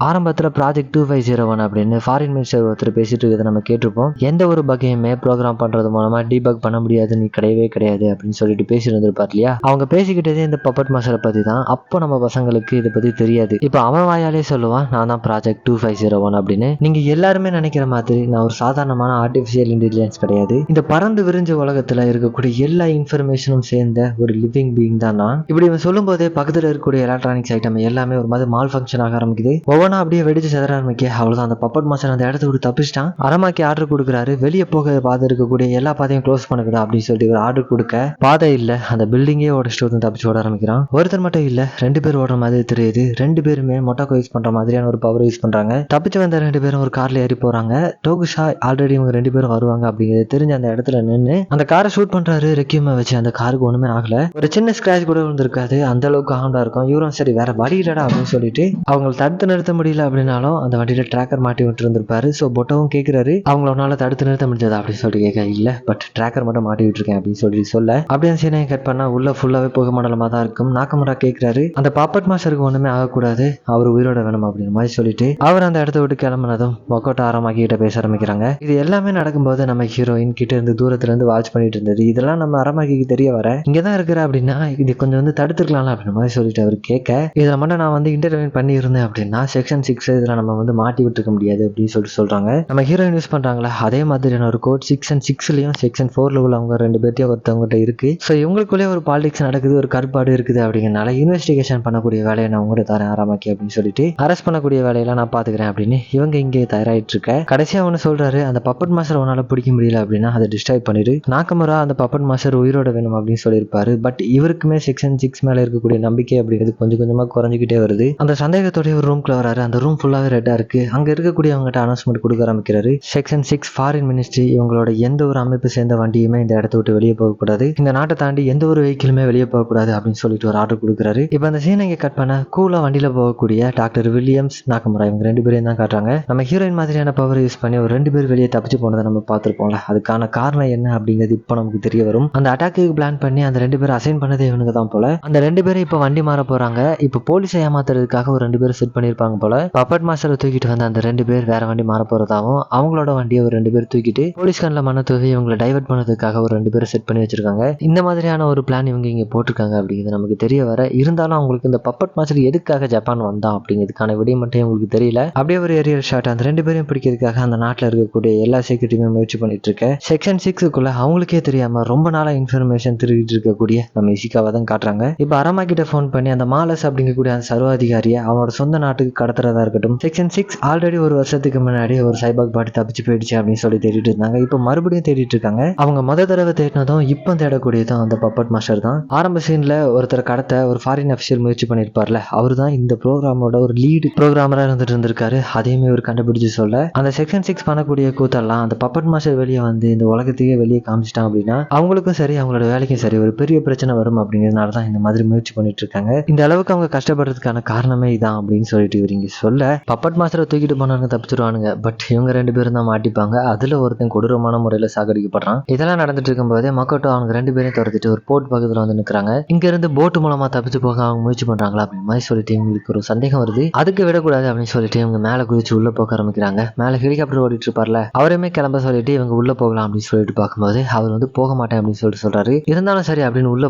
ஆரம்பத்துல ப்ராஜெக்ட் 2501 அப்படின்னு ஃபாரின் மினிஸ்டர் ஒருத்தர் பேசிட்டு இருக்கிறத நம்ம கேட்டிருப்போம். எந்த ஒரு பகையுமே ப்ரோக்ராம் பண்றது மூலமா டீபக் பண்ண முடியாது, நீ கிடையவே கிடையாது அப்படின்னு சொல்லிட்டு பேசிட்டு இருந்திருப்பார் இல்லையா. அவங்க பேசிக்கிட்டதே இந்த பப்பட் மாஸ்டரை பத்தி தான். அப்போ நம்ம பசங்களுக்கு இதை பத்தி தெரியாது. இப்போ அவன் வாயாலே சொல்லுவான், நான் தான் ப்ராஜெக்ட் 2501 அப்படின்னு. நீங்க எல்லாருமே நினைக்கிற மாதிரி நான் ஒரு சாதாரணமான ஆர்டிபிஷியல் இன்டெலிஜென்ஸ் கிடையாது. இந்த பறந்து விரிஞ்ச உலகத்துல இருக்கக்கூடிய எல்லா இன்ஃபர்மேஷனும் சேர்ந்த ஒரு லிவிங் பீயிங் தான் நான். இப்படி இவன் சொல்லும் போதே பக்கத்துல இருக்கக்கூடிய எலக்ட்ரானிக்ஸ் ஐட்டம் எல்லாமே ஒரு மாதிரி மால் ஃபங்க்ஷன் ஆக ஆரம்பிக்குது. ஒவ்வொன்றா அப்படியே வெடிச்சு செதற ஆரம்பிக்க அவ்வளவுதான். அந்த பப்பட் மாஸ்டர் அந்த இடத்த விட்டு தப்பிச்சிட்டான். அரமாக்கி ஆர்டர் கொடுக்குறாரு, வெளியே போக பாதை இருக்கக்கூடிய எல்லா பாதையும் க்ளோஸ் பண்ணுங்க அப்படின்னு சொல்லிட்டு ஒரு ஆர்டர் கொடுக்க பாதை இல்ல, அந்த பில்டிங்கே உடச்சிட்டு தப்பிச்சு ஓட ஆரம்பிக்கிறான். ஒருத்தர் மட்டும் இல்ல, 2 பேர் ஓடுற மாதிரி தெரியுது. 2 பேருமே மொட்டாக்கோ யூஸ் பண்ற மாதிரியான ஒரு பவர் யூஸ் பண்றாங்க. தப்பிச்சு வந்த 2 பேரும் ஒரு கார்ல ஏறி போறாங்க. டோகுஷா ஆல்ரெடி இவங்க 2 பேரும் வருவாங்க அப்படிங்கிறது தெரிஞ்ச அந்த இடத்துல நின்று அந்த காரை ஷூட் பண்றாரு. ரெக்கியூமை வச்சு அந்த காருக்கு ஒண்ணுமே ஆகல. ஒரு சின்ன ஸ்கிராச் கூட விழுந்திருக்காது. அந்த அளவுக்கு ஆண்டா இருக்கும். இவரும் சரி வேற வழி இல்லடா அப்படின்னு சொல்லிட்டு அவங்களை தடுத்து நிறுத்த முடியல அப்படின்னாலும் அந்த வண்டியில டிராக்கர் மாட்டி விட்டு இருந்திருப்பாரு. ஸோ பொட்டவும் கேட்கிறாரு, அவங்கள தடுத்து நிறுத்த முடிஞ்சதா அப்படின்னு சொல்லி கேட்க, இல்ல பட் டிராக்கர் மட்டும் மாட்டி விட்டுருக்கேன் அப்படின்னு சொல்லி சொல்ல, அப்படியே சீனையை கட் பண்ணா உள்ள ஃபுல்லாவே புகை மண்டலமா தான் இருக்கும். நாக்கமுரா கேட்கிறாரு, அந்த பாப்பட் மாஸ்டருக்கு ஒண்ணுமே ஆகக்கூடாது, அவர் உயிரோட வேணும் அப்படிங்கிற மாதிரி சொல்லிட்டு அவர் அந்த இடத்த விட்டு கிளம்புனதும் மொக்கோட்டோ ஆரமாக்கி கிட்ட பேச ஆரம்பிக்கிறாங்க. இது எல்லாமே நடக்கும்போது நம்ம ஹீரோயின் கிட்ட இருந்து தூரத்துல இருந்து வாட்ச் பண்ணிட்டு இருந்தது. இதெல்லாம் நம்ம அரமாக்கிக்கு தெரிய வர இங்கதான் இருக்கிற அப்படின்னா இது கொஞ்சம் தடுத்துக்கலாம் அப்படின்ற மாதிரி சொல்லிட்டு அவர் கேட்க, இதுல மட்டும் நான் இன்டர்வியூ பண்ணியிருந்தேன் அப்படின்னா செக்ஷன் 6 இதுல நம்ம மாட்டி விட்டுருக்க முடியாது அப்படின்னு சொல்லிட்டு சொல்றாங்க. நம்ம ஹீரோயின் யூஸ் பண்றாங்களா அதே மாதிரியான ஒரு கோட் செக்ஷன் 6லயும் செக்ஷன் 4ல உள்ள அவங்க 2 பேர்த்தையும் ஒருத்தவங்ககிட்ட இருக்கு. ஸோ இவங்களுக்குள்ளே ஒரு பாலிடிக்ஸ் நடக்குது, ஒரு கருப்பாடு இருக்குது அப்படிங்கிறனால இன்வெஸ்டிகேஷன் பண்ணக்கூடிய வேலையை நான் உங்கள்கிட்ட தரேன் ஆரமாக்கி அப்படின்னு சொல்லிட்டு அரெஸ்ட் பண்ணக்கூடிய வேலையெல்லாம் நான் பாத்துக்கிறேன் அப்படின்னு இவங்க இங்கே தயாராயிட்டு இருக்க. கடைசியா ஒன்று சொல்றாரு, அந்த பப்பட் மாஸ்டர் உன்னால பிடிக்க முடியல அப்படின்னா அதை டிஸ்ட்ராய் பண்ணிடு. நாக்கமுரா அந்த பப்பட் மாஸ்டர் உயிரோட வேணும் அப்படின்னு சொல்லியிருப்பாரு. பட் இவருக்குமே செக்ஷன் 6 மேல இருக்கக்கூடிய நம்பிக்கை அப்படிங்கிறது கொஞ்சம் கொஞ்சமா குறைஞ்சிக்கிட்டே வருது. அந்த சந்தேகத்தோடைய ஒரு ரூம்குள்ள வராரு. அந்த ரூம் ஃபுல்லாவே ரெட்டா இருக்கு. அங்க இருக்கக்கூடியவங்ககிட்ட அனௌன்ஸ்மெண்ட் கொடுக்க ஆரம்பிக்கிறாரு. செக்ஷன் 6 ஃபாரின் மினிஸ்ட்ரி இவங்களோட எந்த ஒரு அமைப்பு சேர்ந்த வண்டியுமே இந்த இடத்த விட்டு வெளியே போகக்கூடாது, இந்த நாட்டை தாண்டி எந்த ஒரு வெஹிக்கிளுமே வெளியே போகக்கூடாது அப்படின்னு சொல்லிட்டு ஒரு ஆர்டர் கொடுக்குறாரு. இப்போ அந்த சீனை இங்க கட் பண்ண கூலா வண்டியில போகக்கூடிய டாக்டர் வில்லியம்ஸ், நாக்கமுரா இவங்க 2 பேரையும் தான் காட்டுறாங்க. நம்ம ஹீரோயின் மாதிரியான பவர் யூஸ் பண்ணி ஒரு 2 பேர் வெளியே தப்பிச்சு போனதை நம்ம பார்த்திருப்போம்ல, அதுக்கான காரணம் என்ன அப்படிங்கிறது இப்போ நமக்கு தெரிய வரும். அந்த அட்டாக்கு பிளான் பண்ணி அந்த 2 பேரும் அசைன் பண்ணதே இவனுக்கு தான் போல. அந்த 2 பேரும் இப்போ வண்டி மாற போறாங்க. இப்போ போலீஸை ஏமாத்துறதுக்காக ஒரு 2 பேரும் செட் பண்ணிருப்பாங்க போல. பப்பட் மாஸ்டரை தூக்கிட்டு வந்து அந்த 2 பேர் வேற வண்டி மாற போறதாவும் அவங்களோட வண்டியை ஒரு 2 பேர் தூக்கிட்டு போலீஸ் கண்ணில் மண்ண தூவி இவங்களை டைவர்ட் பண்ணதுக்காக ஒரு 2 பேரும் செட் பண்ணி வச்சிருக்காங்க. இந்த மாதிரியான ஒரு பிளான் இவங்க இங்க போட்டிருக்காங்க அப்படிங்கிறது நமக்கு தெரிய வர, இருந்தாலும் அவங்களுக்கு இந்த பப்பட் மாஸ்டர் எதுக்காக ஜப்பான் வந்தா அப்படிங்கிறதுக்கான விடை மட்டும் உங்களுக்கு தெரியல. அப்படியே ஒரு ஏரியல் ஷாட் அந்த 2 பேரையும் பிடிக்கிறதுக்காக அந்த நாட்டில் இருக்கக்கூடிய எல்லா செக்யூரிட்டியுமே முயற்சி பண்ணிட்டு இருக்க. செக்ஷன் 6க்குள்ள அவங்களுக்கே தெரியாம ரொம்ப நாளா இன்ஃபர்மேஷன் திருடிட்டு இருக்கக்கூடிய நம்ம இஷிகாவை தான் காட்டுறாங்க. இப்போ அரமா கிட்ட ஃபோன் பண்ணி அந்த மாலஸ் அப்படிங்கக்கூடிய அந்த சர்வாதிகாரியை அவனோட சொந்த நாட்டுக்கு கடத்துறதா இருக்கட்டும். செக்ஷன் 6 ஆல்ரெடி ஒரு வருஷத்துக்கு முன்னாடி ஒரு சைபாக் பாடி தப்பிச்சு போயிடுச்சு அப்படின்னு சொல்லி தேடிட்டு இருந்தாங்க. இப்போ மறுபடியும் தேடிட்டு இருக்காங்க. அவங்க தடவை தேடினதும் இப்போ தேடக்கூடியதும் அந்த பப்பட் மாஸ்டர் தான். ஆரம்ப சீன்ல ஒருத்தர் கடத்த ஒரு ஃபாரின் அஃபிஷியல் முயற்சி பண்ணிருப்பார்ல, அவர் தான் இந்த ப்ரோக்ராமோட ஒரு லீடு ப்ரோக்ராமரா இருந்துட்டு இருந்திருக்காரு. அதையுமே ஒரு கண்டுபிடிச்சு சொல்ல, அந்த செக்ஷன் 6 பண்ணக்கூடிய கூத்தெல்லாம் அந்த பப்பட் மாஸ்டர் வெளியே வந்து இந்த உலகத்தையே வெளியே காமிச்சிட்டான் அப்படின்னா அவங்களுக்கும் சரி அவங்களோட வேலைக்கும் சரி ஒரு பெரிய பிரச்சனை வரும் அப்படிங்கிறதுனால தான் இந்த மாதிரி முயற்சி பண்ணிட்டு இருக்காங்க. இந்த அளவுக்கு அவங்க கஷ்டப்படுறதுக்கான காரணமே இதான் அப்படின்னு சொல்லிட்டு இவர் இங்க சொல்ல, பப்பட் மாஸ்டரை தூக்கிட்டு போனாங்க தப்பிச்சிருவானுங்க. பட் இவங்க 2 பேரும் தான் மாட்டிப்பாங்க. அதுல ஒருத்தன் கொடூரமான முறையில சாகடிக்கப்படுறான். இதெல்லாம் நடந்துட்டு இருக்கும் போதே மக்கோட்டோ அவங்க 2 பேரையும் துரத்திட்டு ஒரு போர்ட் பக்கத்துல வந்து நிற்கிறாங்க. இங்க இருந்து போட்டு மூலமா தப்பிச்சு போக அவங்க முயற்சி பண்றாங்களா அப்படின்னு மாதிரி சொல்லிட்டு இவங்களுக்கு ஒரு சந்தேகம் வருது. அதுக்கு விடக்கூடாது அப்படின்னு சொல்லிட்டு இவங்க மேல குதிச்சு உள்ள போக ஆரம்பிக்கிறாங்க. மேல ஹெலிகாப்டர் ஓடிட்டு இருப்பார்ல, அவரையுமே கிளம்ப சொல்லிட்டு இவங்க உள்ள போகலாம் அப்படின்னு சொல்லிட்டு பார்க்கும்போது அவர் போக மாட்டேன் அப்படின்னு சொல்லிட்டு சொல்றாரு. இருந்தாலும் சரி அப்படின்னு உள்ள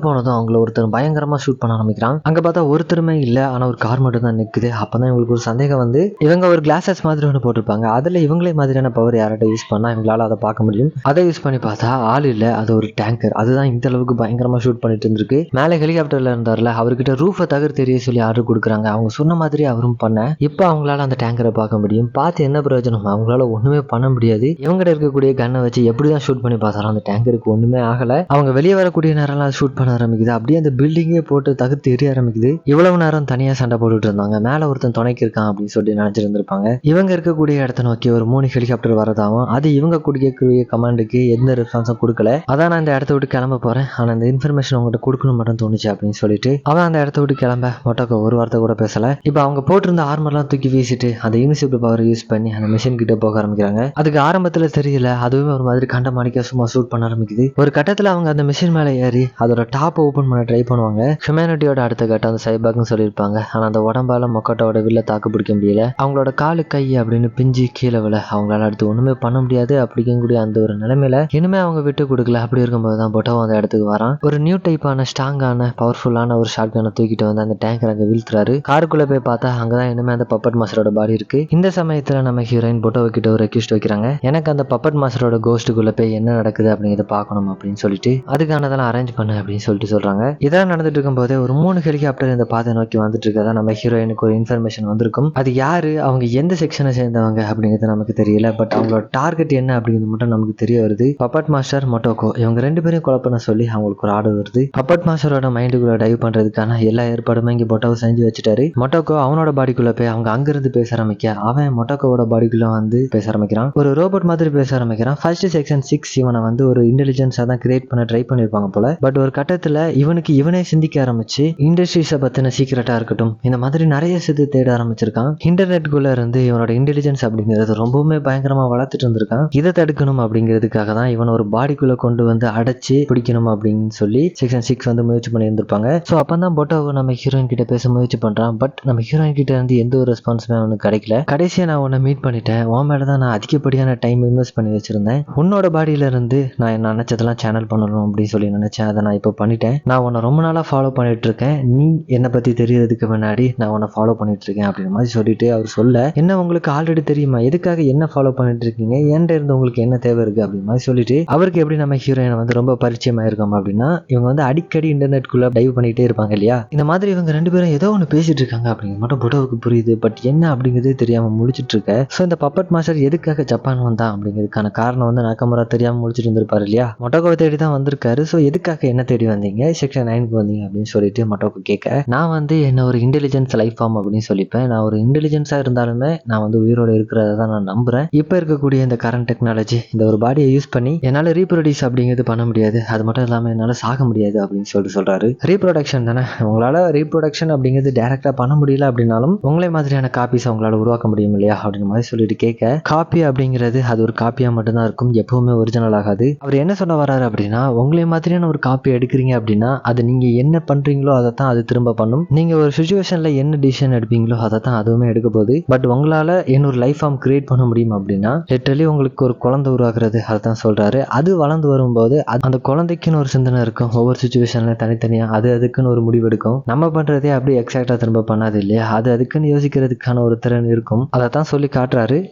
போனதும் அவங்கள ஒருத்தர் பயங்கரமா ஷூட் பண்ண ஆரம்பிக்கிறான். அங்க பார்த்தா ஒருத்தருமே இல்ல, ஆனா ஒரு கார் மட்டும் தான் நிக்குது. அப்பதான் இவங்களுக்கு ஒரு சந்தேகம் வந்து, இவங்க ஒரு கிளாஸஸ் மாதிரி ஒன்று போட்டிருப்பாங்க, அதுல இவங்களே மாதிரியான பவர் யார்கிட்ட யூஸ் பண்ணா இவங்களால அதை பார்க்க முடியும். அதை யூஸ் பண்ணி பார்த்தா ஆள் இல்ல, அது ஒரு டேங்கர். அதுதான் இந்த அளவுக்கு பயங்கரமா ஷூட் பண்ணிட்டு இருந்திருக்கு. மேல ஹெலிகாப்டர்ல இருந்தார்ல, அவர்கிட்ட ரூஃபை தகர் தெரிய சொல்லி ஆர்டர் கொடுக்குறாங்க. அவங்க சொன்ன மாதிரி அவரும் பண்ண, இப்ப அவங்களால அந்த டேங்கரை பார்க்க முடியும். பார்த்து என்ன பிரயோஜனம், அவங்களால ஒண்ணுமே பண்ண முடியாது. இவங்கிட்ட இருக்கக்கூடிய கண்ணை வச்சு எப்படிதான் ஷூட் பண்ணி பார்த்தாலும் அந்த டேங்கருக்கு ஒண்ணுமே ஆகல. அவங்க வெளியே வரக்கூடிய நேரம்லாம் ஷூட் பண்ண ஆரம்பிக்குது. அப்படியே அந்த பில்டிங்கே போட்டு தகுத்து எரிய ஆரம்பிக்குது. இவ்வளவு நேரம் தனியா சண்டை போட்டுட்டு இருந்தாங்க. மேல ஒருத்தன் துணைக்கு இருக்கான் அப்படின்னு சொல்லி நினைச்சிருந்திருப்பாங்க. இவங்க இருக்கக்கூடிய இடத்த நோக்கி ஒரு 3 ஹெலிகாப்டர் வரதாவும், அது இவங்க குடிக்கக்கூடிய கமாண்டுக்கு எந்த ரெஸ்பான்ஸும் கொடுக்கல. அதான் நான் இந்த இடத்த விட்டு கிளம்ப போறேன், ஆனா இந்த இன்ஃபர்மேஷன் உங்கள்கிட்ட கொடுக்கணும் மட்டும் தோணுச்சு அப்படின்னு சொல்லிட்டு அவன் அந்த இடத்த விட்டு கிளம்ப மொட்டக்கோ ஒரு வார்த்தை கூட பேசல. இப்ப அவங்க போட்டிருந்த ஆர்மர்லாம் தூக்கி வீசிட்டு அந்த இன்விசிபிள் பவர் யூஸ் பண்ணி அந்த மிஷின் கிட்ட போக ஆரம்பிக்கிறாங்க. அதுக்கு ஆரம்பத்துல தெரியல, அதுவே ஒரு மாதிரி கண்ட மாணிக்க சும்மா ஷூட் பண்ண ஆரம்பிக்குது. ஒரு கட்டத்துல அவங்க அந்த மிஷின் மேல ஏறி அதோட டாப் ஓபன் பண்ண ட்ரை பண்ணுவாங்க. ஹியூமனிட்டியோட அடுத்த கட்டம் அந்த சைபாக்னு சொல்லியிருப்பாங்க. ஆனா அந்த உடம்பால மொக்கட்டோட வில்ல தாக்கு பிடிக்க முடியல. அவங்களோட காலு கை அப்படின்னு பிஞ்சு கீழே விழ அவங்களால அடுத்து ஒண்ணுமே பண்ண முடியாது. அப்படிங்கக்கூடிய அந்த ஒரு நிலைமையில இனிமே அவங்க விட்டு கொடுக்கல. அப்படி இருக்கும்போது தான் பொட்டோ அந்த இடத்துக்கு வரான். ஒரு நியூ டைப்பான ஸ்ட்ராங்கான பவர்ஃபுல்லான ஒரு ஷாட் கனை தூக்கிட்டு வந்து அந்த டேங்கர் அங்கே வீழ்த்துறாரு. காருக்குள்ள போய் பார்த்தா அங்கதான் இனிமே அந்த பப்பட் மாஸ்டரோட பாடி இருக்கு. இந்த சமயத்துல நம்ம ஹீரோயின் போட்டோவை கிட்ட ஒரு ரெக்வெஸ்ட் வைக்கிறாங்க. எனக்கு அந்த பப்பட் மாஸ்டரோட கோஸ்ட்டுக்குள்ள போய் என்ன நடக்குது அப்படிங்கிறத பார்க்கணும் அப்படின்னு சொல்லிட்டு அதுக்கானதெல்லாம் அரேஞ்ச் பண்ணு அப்படின்னு சொல்லிட்டு சொல்றாங்க. இதெல்லாம் நடந்துட்டு இருக்கும் போதே ஒரு 3 ஹெலிகாப்டர் இந்த பாதை நோக்கி வந்துட்டு இருக்கதா நம்ம ஹீரோயினுக்கு ஒரு இன்ஃபர்மேஷன் வந்திருக்கும். அது யாரு, அவங்க எந்த செக்ஷனை சேர்ந்தவங்க அப்படிங்கிறது நமக்கு தெரியல. பட் அவங்களோட டார்கெட் என்ன அப்படிங்கிறது மட்டும் நமக்கு தெரிய வருது. பப்பட் மாஸ்டர், மொட்டோகோ இவங்க 2 பேரையும் கொலை பண்ண சொல்லி அவங்களுக்கு ஒரு ஆர்டர் வருது. பப்பட் மாஸ்டரோட மைண்டுக்குள்ள டைவ் பண்றதுக்கான எல்லா ஏற்பாடுமே இங்க மொட்டோவை செஞ்சு வச்சுட்டாரு. மொட்டோகோ அவனோட பாடிக்குள்ள போய் அவங்க அங்கிருந்து பேச ஆரம்பிக்க அவன் மொட்டோகோவோட பாடிக்குள்ள வந்து பேச ஆரம்பிக்கிறான். ஒரு ரோபோட் மாதிரி பேச ஆரம்பிக்கிறான். ஃபர்ஸ்ட் செக்ஷன் 6 இவனை வந்து ஒரு இன்டெலிஜென்ஸா தான் கிரியேட் பண்ண ட்ரை பண்ணிருப்பாங்க போல. பட் ஒரு கட்டத்துல இவனுக்கு இவனே சிந்திக்க ஆரம்பிச்சு இண்டஸ்ட்ரீஸை பத்தின சீக்கிரட்டா இருக்கட்டும் இந்த மாதிரி நிறைய சித்து தேட ஆரம்பிச்சிருக்கான். இன்டர்நெட்டுக்குள்ள இருந்து இவனோட இன்டெலிஜென்ஸ் அப்படிங்கிறது ரொம்பவுமே பயங்கரமா வளர்த்துட்டு இருந்திருக்கான். இதை தடுக்கணும் அப்படிங்கிறதுக்காக தான் இவன் ஒரு பாடிக்குள்ள கொண்டு வந்து அடைச்சு பிடிக்கணும் அப்படின்னு சொல்லி செக்ஷன் 6 வந்து முயற்சி பண்ணி இருந்திருப்பாங்க. ஸோ அப்பதான் பொட்டோவோ நம்ம ஹீரோயின் கிட்ட பேச முயற்சி பண்றான். பட் நம்ம ஹீரோயின் கிட்ட இருந்து எந்த ஒரு ரெஸ்பான்ஸுமே அவனுக்கு கிடைக்கல. கடைசியா நான் உன்னை மீட் பண்ணிட்டேன், உன் மேலதான் நான் அதிகப்படியான டைம் இன்வெஸ்ட் பண்ணி வச்சிருந்தேன். உன்னோட பாடியில இருந்து நான் என்ன நினைச்சதெல்லாம் சேனல் பண்ணணும் அப்படின்னு சொல்லி நினைச்சேன். அதை நான் இப்போ பண்ணிட்டேன். நான் உன்னை ரொம்ப நாளா ஃபாலோ பண்ணிட்டு இருக்கேன். நீ என்னை பத்தி தெரியறதுக்கு முன்னாடி நான் உன்னை ஃபாலோ பண்ணிட்டு இருக்கேன் அப்படின்ற மாதிரி சொல்லிட்டு அவர் சொல்ல, என்ன உங்களுக்கு ஆல்ரெடி தெரியுமா, எதுக்காக என்ன ஃபாலோ பண்ணிட்டு இருக்கீங்க, என்கிட்ட இருந்து உங்களுக்கு என்ன தேவை இருக்கு அப்படி மாதிரி சொல்லிட்டு அவருக்கு எப்படி நம்ம ஹீரோயினை வந்து ரொம்ப பரிச்சயமா இருக்கோம் அப்படின்னா இவங்க வந்து அடிக்கடி இன்டர்நெட்குள்ள டைவ் பண்ணிட்டே இருப்பாங்க இல்லையா. இந்த மாதிரி இவங்க 2 பேரும் ஏதோ ஒன்று பேசிட்டு இருக்காங்க அப்படிங்கிற மட்டும் பொட்டோவுக்கு புரியுது. பட் என்ன அப்படிங்கிறதே தெரியாம முழிச்சிட்டு இருக்க. ஸோ இந்த பப்பட் மாஸ்டர் எதுக்காக ஜப்பான் வந்தான் அப்படிங்கிறதுக்கான காரணம் வந்து நக்கமுறை தெரியாம முழிச்சிட்டு இருந்திருப்பாரு இல்லையா. மொட்டோகோவை தேடி தான் வந்திருக்காரு. ஸோ எதுக்காக என்ன தேடி வந்தீங்க, செக்ஷன் 9க்கு வந்தீங்க அப்படின்னு சொல்லிட்டு மொட்டோகோ கேட்க, நான் வந்து என்ன ஒரு இன்டெலிஜென்ஸ் லைஃப் ஃபார்ம் அப்படின்னு சொல்லிப்பேன். நான் ஒரு இன்டெலிஜென்ஸா இருந்தாலுமே நான் வந்து உயிரோட இருக்கிறத தான் நான் நம்புறேன். இப்போ இருக்கக்கூடிய இந்த கரண்ட் டெக்னாலஜி இந்த ஒரு பாடியை யூஸ் பண்ணி என்னால் ரீப்ரொடியூஸ் அப்படிங்கிறது பண்ண முடியாது. அது மட்டும் இல்லாமல் என்னால் சாக முடியாது அப்படின்னு சொல்லிட்டு சொல்றாரு. ரீப்ரொடக்ஷன் தானே, உங்களால் ரீப்ரொடக்ஷன் அப்படிங்கிறது டைரக்டா பண்ண முடியல அப்படின்னாலும் உங்களே மாதிரியான காப்பீஸ் அவங்களால உருவாக்க முடியும் இல்லையா அப்படின்னு மாதிரி சொல்லிட்டு கேட்க, காப்பி அப்படிங்கிறது அது ஒரு காப்பியா மட்டும்தான் இருக்கும், எப்பவுமே ஒரிஜினல் ஆகாது. அவர் என்ன சொல்ல வராரு அப்படின்னா, உங்களே மாதிரியான ஒரு காப்பி எடுக்கிறீங்க அப்படின்னா அது நீங்க என்ன பண்றீங்களோ அதை தான் அது திரும்ப பண்ணும். நீங்க ஒரு சுச்சுவேஷன்ல என்ன டிசிஷன் எடுப்பீங்களோ அதை தான் அதுவுமே எடுக்க போகுது. பட் உங்களால இன்னொரு லைஃப் ஃபார்ம் கிரியேட் பண்ண முடியும் அப்படின்னா லிட்டரலி உங்களுக்கு ஒரு குழந்தை உருவாக்குறது அதுதான் சொல்றாரு. அது வளர்ந்து வரும்போது அந்த குழந்தைக்குன்னு ஒரு சிந்தனை இருக்கும். ஒவ்வொரு சுச்சுவேஷன்ல தனித்தனியா அது அதுக்குன்னு ஒரு முடிவு எடுக்கும். நம்ம பண்றதே அப்படியே எக்ஸாக்டா திரும்ப பண்ணாது இல்லையா. அது அதுக்குன்னு யோசிக்கிறதுக்கான ஒரு திறன் இருக்கும். அதை தான் சொல்லி காட்டுறாரு.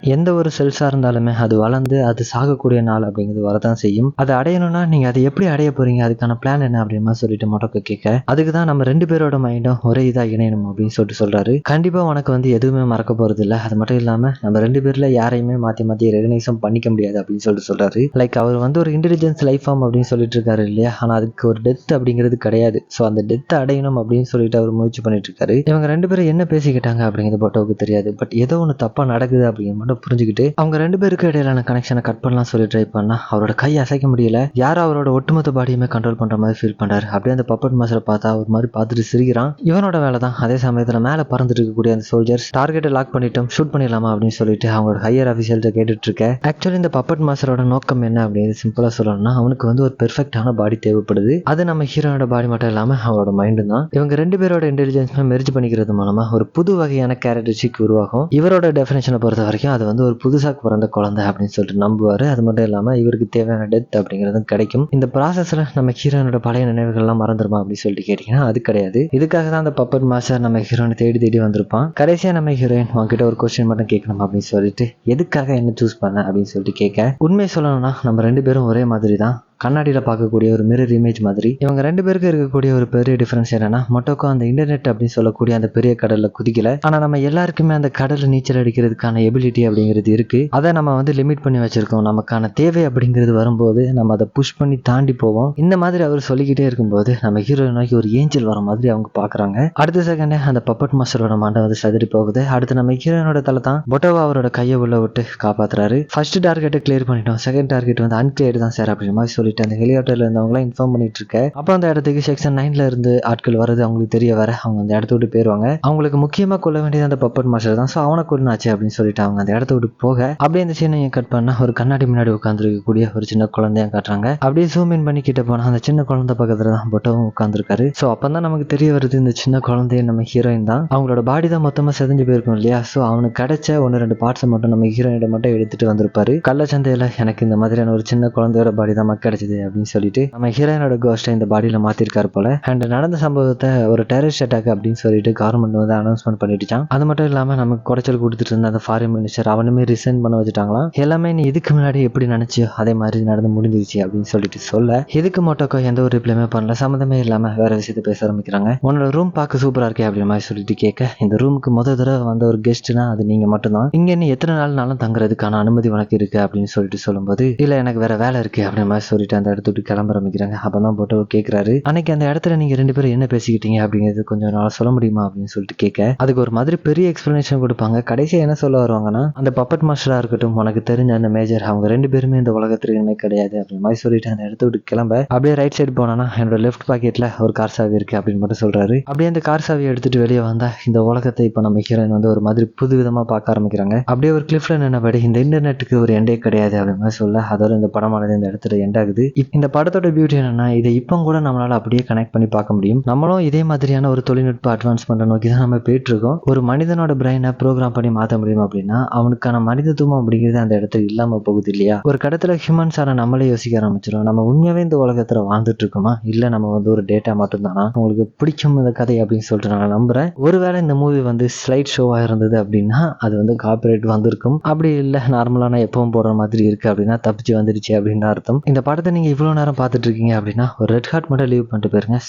எந்த ஒரு செல்ஸா இருந்தாலுமே அது வளர்ந்து அது சாகக்கூடிய நாள் அப்படிங்கிறது வரதான் செய்யும். அதை அடையணும்னா நீங்க அதை எப்படி அடைய போறீங்க, அதுக்கான பிளான் என்ன அப்படிமா சொல்லிட்டு மொட்டோகோ கேட்க, அதுக்கு தான் நம்ம 2 பேரோட மைண்டும் ஒரே இதா இணையணும் அப்படின்னு சொல்லிட்டு சொல்றாரு. கண்டிப்பா உனக்கு வந்து எதுவுமே மறக்க போறது இல்லை. அது மட்டும் இல்லாம நம்ம 2 பேர்ல யாரையுமே மாத்தி மாத்தி ரெகனைஸும் பண்ணிக்க முடியாது அப்படின்னு சொல்லிட்டு சொல்றாரு. லைக் அவர் வந்து ஒரு இன்டெலிஜென்ஸ் லைஃப் ஃபார்ம் அப்படின்னு சொல்லிட்டு இருக்காரு இல்லையா. ஆனா அதுக்கு ஒரு டெத் அப்படிங்கிறது கிடையாது. ஸோ அந்த டெத் அடையணும் அப்படின்னு சொல்லிட்டு அவர் முயற்சி பண்ணிட்டு இருக்காரு. இவங்க 2 பேரும் என்ன பேசிக்கிட்டாங்க அப்படிங்கிறது பொட்டோவுக்கு தெரியாது. பட் ஏதோ ஒன்று தப்பா நடக்குது அப்படின்னு மட்டும் புரிஞ்சுக்கிட்டு அவங்க 2 பேருக்கு இடையிலான கனெக்ஷனை கட் பண்ணலாம் சொல்லி ட்ரை பண்ணா அவரோட கை அசைக்க முடியல. யாரும் அவரோட ஒட்டுமொத்த பாடியுமே கண்ட்ரோல் பண்ற மாதிரி ஃபீல் பண்றாரு. அப்படியே அந்த பப்பட் மாஸ்டரை பார்த்தா ஒரு மாதிரி பார்த்துட்டு சிரிக்கிறான். இவனோட வேலை தான். அதே சமயத்துல மேல பறந்துட்டு இருக்கக்கூடிய அந்த சோல்ஜர்ஸ் டார்கெட்டை லாக் பண்ணிட்டோம், ஷூட் பண்ணிடலாமா அப்படின்னு சொல்லிட்டு அவங்களோட ஹையர் ஆஃபீஸியல்கிட்ட கேட்டுட்டு இருக்க. ஆக்சுவலி இந்த பப்பட் மாஸ்டரோட நோக்கம் என்ன அப்படின்னு சிம்பிளா சொல்லணும்னா அவனுக்கு வந்து ஒரு பெர்ஃபெக்டான பாடி தேவைப்படுது. அது நம்ம ஹீரோனோட பாடி மட்டும் இல்லாம அவரோட மைண்டு தான். இவங்க 2 பேரோட இன்டெலிஜென்ஸுமே மெர்ஜ் பண்ணிக்கிறது மூலமா ஒரு புது வகையான கேரக்டரிஸ்டிக் உருவாகும். இவரோட டெஃபினேஷனை பொறுத்த வரைக்கும் அது வந்து ஒரு புதுசா பிறந்த குழந்தை அப்படின்னு சொல்லிட்டு நம்புவாரு. அது மட்டும் இல்லாம இவருக்கு தேவையான டெத் அப்படிங்கிறதும் கிடைக்கும். இந்த ப்ராசஸ்ல நம்ம ஹீரோனோட பழைய நினைவுகள்லாம் மறந்துருமா அப்படின்னு சொல்லிட்டு கேட்டீங்கன்னா அது கிடையாது. இதுக்காக தான் அந்த பப்பட் மாஸ்டர் நம்ம ஹீரோனை தேடி தேடி வந்திருப்பான். கடைசியா நம்ம ஹீரோயின் உங்ககிட்ட ஒரு கொஸ்டின் மட்டும் கேட்கணும் அப்படின்னு சொல்லிட்டு எதுக்காக என்ன சூஸ் பண்ண அப்படின்னு சொல்லிட்டு கேட்க, உண்மையை சொல்லணும்னா நம்ம 2 பேரும் ஒரே மாதிரி தான், கண்ணாடியில் பார்க்கக்கூடிய ஒரு மிரர் இமேஜ் மாதிரி. இவங்க 2 பேருக்கு இருக்கக்கூடிய ஒரு பெரிய டிஃபரன்ஸ் என்னன்னா மொட்டோக்கோ அந்த இன்டர்நெட் அப்படின்னு சொல்லக்கூடிய அந்த பெரிய கடல்ல குதிக்கல. ஆனா நம்ம எல்லாருக்குமே அந்த கடல்ல நீச்சல் அடிக்கிறதுக்கான எபிலிட்டி அப்படிங்கிறது இருக்கு. அதை நம்ம வந்து லிமிட் பண்ணி வச்சிருக்கோம். நமக்கான தேவை அப்படிங்கிறது வரும்போது நம்ம அதை புஷ் பண்ணி தாண்டி போவோம். இந்த மாதிரி அவர் சொல்லிக்கிட்டே இருக்கும்போது நம்ம ஹீரோ நோக்கி ஒரு ஏஞ்சல் வர மாதிரி அவங்க பாக்குறாங்க. அடுத்த செகண்டே அந்த பப்பட் மாஸ்டரோட மண்டை வந்து சதுரி போகுது. அடுத்து நம்ம ஹீரோனோட தலை தான் பொட்டோவா அவரோட கையை உள்ள விட்டு காப்பாத்துறாரு. ஃபர்ஸ்ட் டார்கெட்டை கிளியர் பண்ணிட்டோம், செகண்ட் டார்கெட் வந்து அன்கிளியர் தான் சார் அப்படின்னு மாதிரி சொல்லிட்டு அந்த ஹெலிகாப்டர்ல இருந்தவங்களாம் இன்ஃபார்ம் பண்ணிட்டு இருக்க. அப்போ அந்த இடத்துக்கு செக்ஷன் 9ல இருந்து ஆட்கள் வரது அவங்களுக்கு தெரிய வர அவங்க அந்த இடத்த விட்டு போயிருவாங்க. அவங்களுக்கு முக்கியமா கொல்ல வேண்டியது அந்த பப்பட் மாஸ்டர் தான். ஸோ அவனை கொள்ளாச்சு அப்படின்னு சொல்லிட்டு அவங்க அந்த இடத்த விட்டு போக அப்படியே இந்த சீனையை கட் பண்ணா ஒரு கண்ணாடி முன்னாடி உட்காந்துருக்கக்கூடிய ஒரு சின்ன குழந்தைய காட்டுறாங்க. அப்படியே ஜூம் இன் பண்ணி கிட்ட போனா அந்த சின்ன குழந்தை பக்கத்துல தான் பொட்டவும் உட்காந்துருக்காரு. ஸோ அப்பதான் நமக்கு தெரிய வருது இந்த சின்ன குழந்தைய நம்ம ஹீரோயின் தான். அவங்களோட பாடி தான் மொத்தமா செதஞ்சு போயிருக்கும் இல்லையா. ஸோ அவனுக்கு கிடைச்ச 1-2 பார்ட்ஸை மட்டும் நம்ம ஹீரோயினிட மட்டும் எடுத்துட்டு வந்திருப்பாரு. கள்ளச்சந்தையில எனக்கு இந்த மாதிரியான ஒரு சின்ன குழந்தையோட பாடி தான் கிடைச்சது கிடைச்சது அப்படின்னு சொல்லிட்டு நம்ம ஹீரோயினோட கோஸ்ட்டை இந்த பாடியில் மாற்றிருக்காரு போல. அண்ட் நடந்த சம்பவத்தை ஒரு டெரரிஸ்ட் அட்டாக் அப்படின்னு சொல்லிட்டு கவர்மெண்ட் வந்து அனௌன்ஸ்மெண்ட் பண்ணிட்டுச்சான். அது மட்டும் இல்லாமல் நமக்கு குறைச்சல் கொடுத்துட்டு இருந்த அந்த ஃபாரின் மினிஸ்டர் அவனுமே ரிசைன் பண்ண வச்சுட்டாங்களாம். எல்லாமே நீ இதுக்கு முன்னாடி எப்படி நினைச்சியோ அதே மாதிரி நடந்து முடிஞ்சிருச்சு அப்படின்னு சொல்லிட்டு சொல்ல, இதுக்கு மோட்டோக்கோ எந்த ஒரு ரிப்ளைமே பண்ணல. சம்மந்தமே இல்லாம வேற விஷயத்த பேச ஆரம்பிக்கிறாங்க. உன்னோட ரூம் பார்க்க சூப்பரா இருக்கே அப்படின்ற மாதிரி சொல்லிட்டு கேட்க, இந்த ரூமுக்கு முதல் தடவை வந்த ஒரு கெஸ்ட்னா அது நீங்க மட்டும்தான். இங்க நீ எத்தனை நாள்னாலும் தங்குறதுக்கான அனுமதி உனக்கு இருக்கு அப்படின்னு சொல்லிட்டு சொல்லும்போது, இல்ல எனக்கு வேற வேலை இருக்கு அப்படின்ற மாதிரி சொல்லிட்டு அந்த இடத்துக்கு கிளம்ப ஆரம்பிக்கிறாங்க. அப்பதான் போட்டோ கேட்கிறாரு, அன்னைக்கு அந்த இடத்துல நீங்க 2 பேரும் என்ன பேசிக்கிட்டீங்க அப்படிங்கிறது கொஞ்சம் நாள் சொல்ல முடியுமா அப்படின்னு சொல்லிட்டு கேட்க, அதுக்கு ஒரு மாதிரி பெரிய எக்ஸ்பிளனேஷன் கொடுப்பாங்க. கடைசியா என்ன சொல்ல வருவாங்கன்னா, அந்த பப்பட் மாஸ்டரா இருக்கட்டும், உனக்கு தெரிஞ்ச அந்த மேஜர், அவங்க 2 பேருமே இந்த உலகத்துல இனிமே கிடையாது அப்படின்ற மாதிரி சொல்லிட்டு அந்த இடத்த விட்டு கிளம்ப, அப்படியே ரைட் சைடு போனா என்னோட லெஃப்ட் பாக்கெட்ல ஒரு கார் சாவி இருக்கு அப்படின்னு மட்டும் சொல்றாரு. அப்படியே அந்த கார் சாவியை எடுத்துட்டு வெளியே வந்தா இந்த உலகத்தை இப்ப நம்ம ஹீரோயின் வந்து ஒரு மாதிரி புது விதமா பார்க்க ஆரம்பிக்கிறாங்க. அப்படியே ஒரு கிளிஃப்ல நின்னபடி இந்த இன்டர்நெட்டுக்கு ஒரு எண்டே கிடையாது அப்படின்னு மாதிரி சொல்ல, அதோட இந்த படமானது இந்த இடத்துல எண்ட் ஆகுது. இந்த படத்தோட பியூட்டி என்னன்னா, இதை இப்போ கூட நம்மளால அப்படியே கனெக்ட் பண்ணி பார்க்க முடியும். நம்மளும் இதே மாதிரியான ஒரு தொழில்நுட்ப அட்வான்ஸ்மெண்ட் நோக்கி தான் நம்ம போயிட்டு இருக்கோம். ஒரு மனிதனோட பிரெயினை ப்ரோக்ராம் பண்ணி மாற்ற முடியும் அப்படின்னா அவனுக்கான மனிதத்துவம் அப்படிங்கிறது அந்த இடத்துல இல்லாம போகுது இல்லையா? ஒரு கடத்துல ஹியூமன்ஸான நம்மளே யோசிக்க ஆரம்பிச்சிடும், நம்ம உண்மையாவே இந்த உலகத்துல வாழ்ந்துட்டு இருக்கோமா, இல்ல நம்ம வந்து ஒரு டேட்டா மட்டும் தானா? உங்களுக்கு பிடிக்கும் இந்த கதை அப்படின்னு சொல்லிட்டு நான் நம்புறேன். ஒருவேளை இந்த மூவி வந்து ஸ்லைட் ஷோவா இருந்தது அப்படின்னா அது வந்து காப்பிரைட் வந்திருக்கும். அப்படி இல்லை நார்மலான எப்பவும் போடுற மாதிரி இருக்கு அப்படின்னா தப்பிச்சு வந்துருச்சு அப்படின்னு அர்த்தம். இந்த படத்தை நீங்க இவ்வளவு நேரம் பார்த்துட்டு இருக்கீங்க அப்படின்னா ஒரு ரெட் ஹார்ட் மட்டும் லீவ் பண்ணிட்டு போயிருங்க.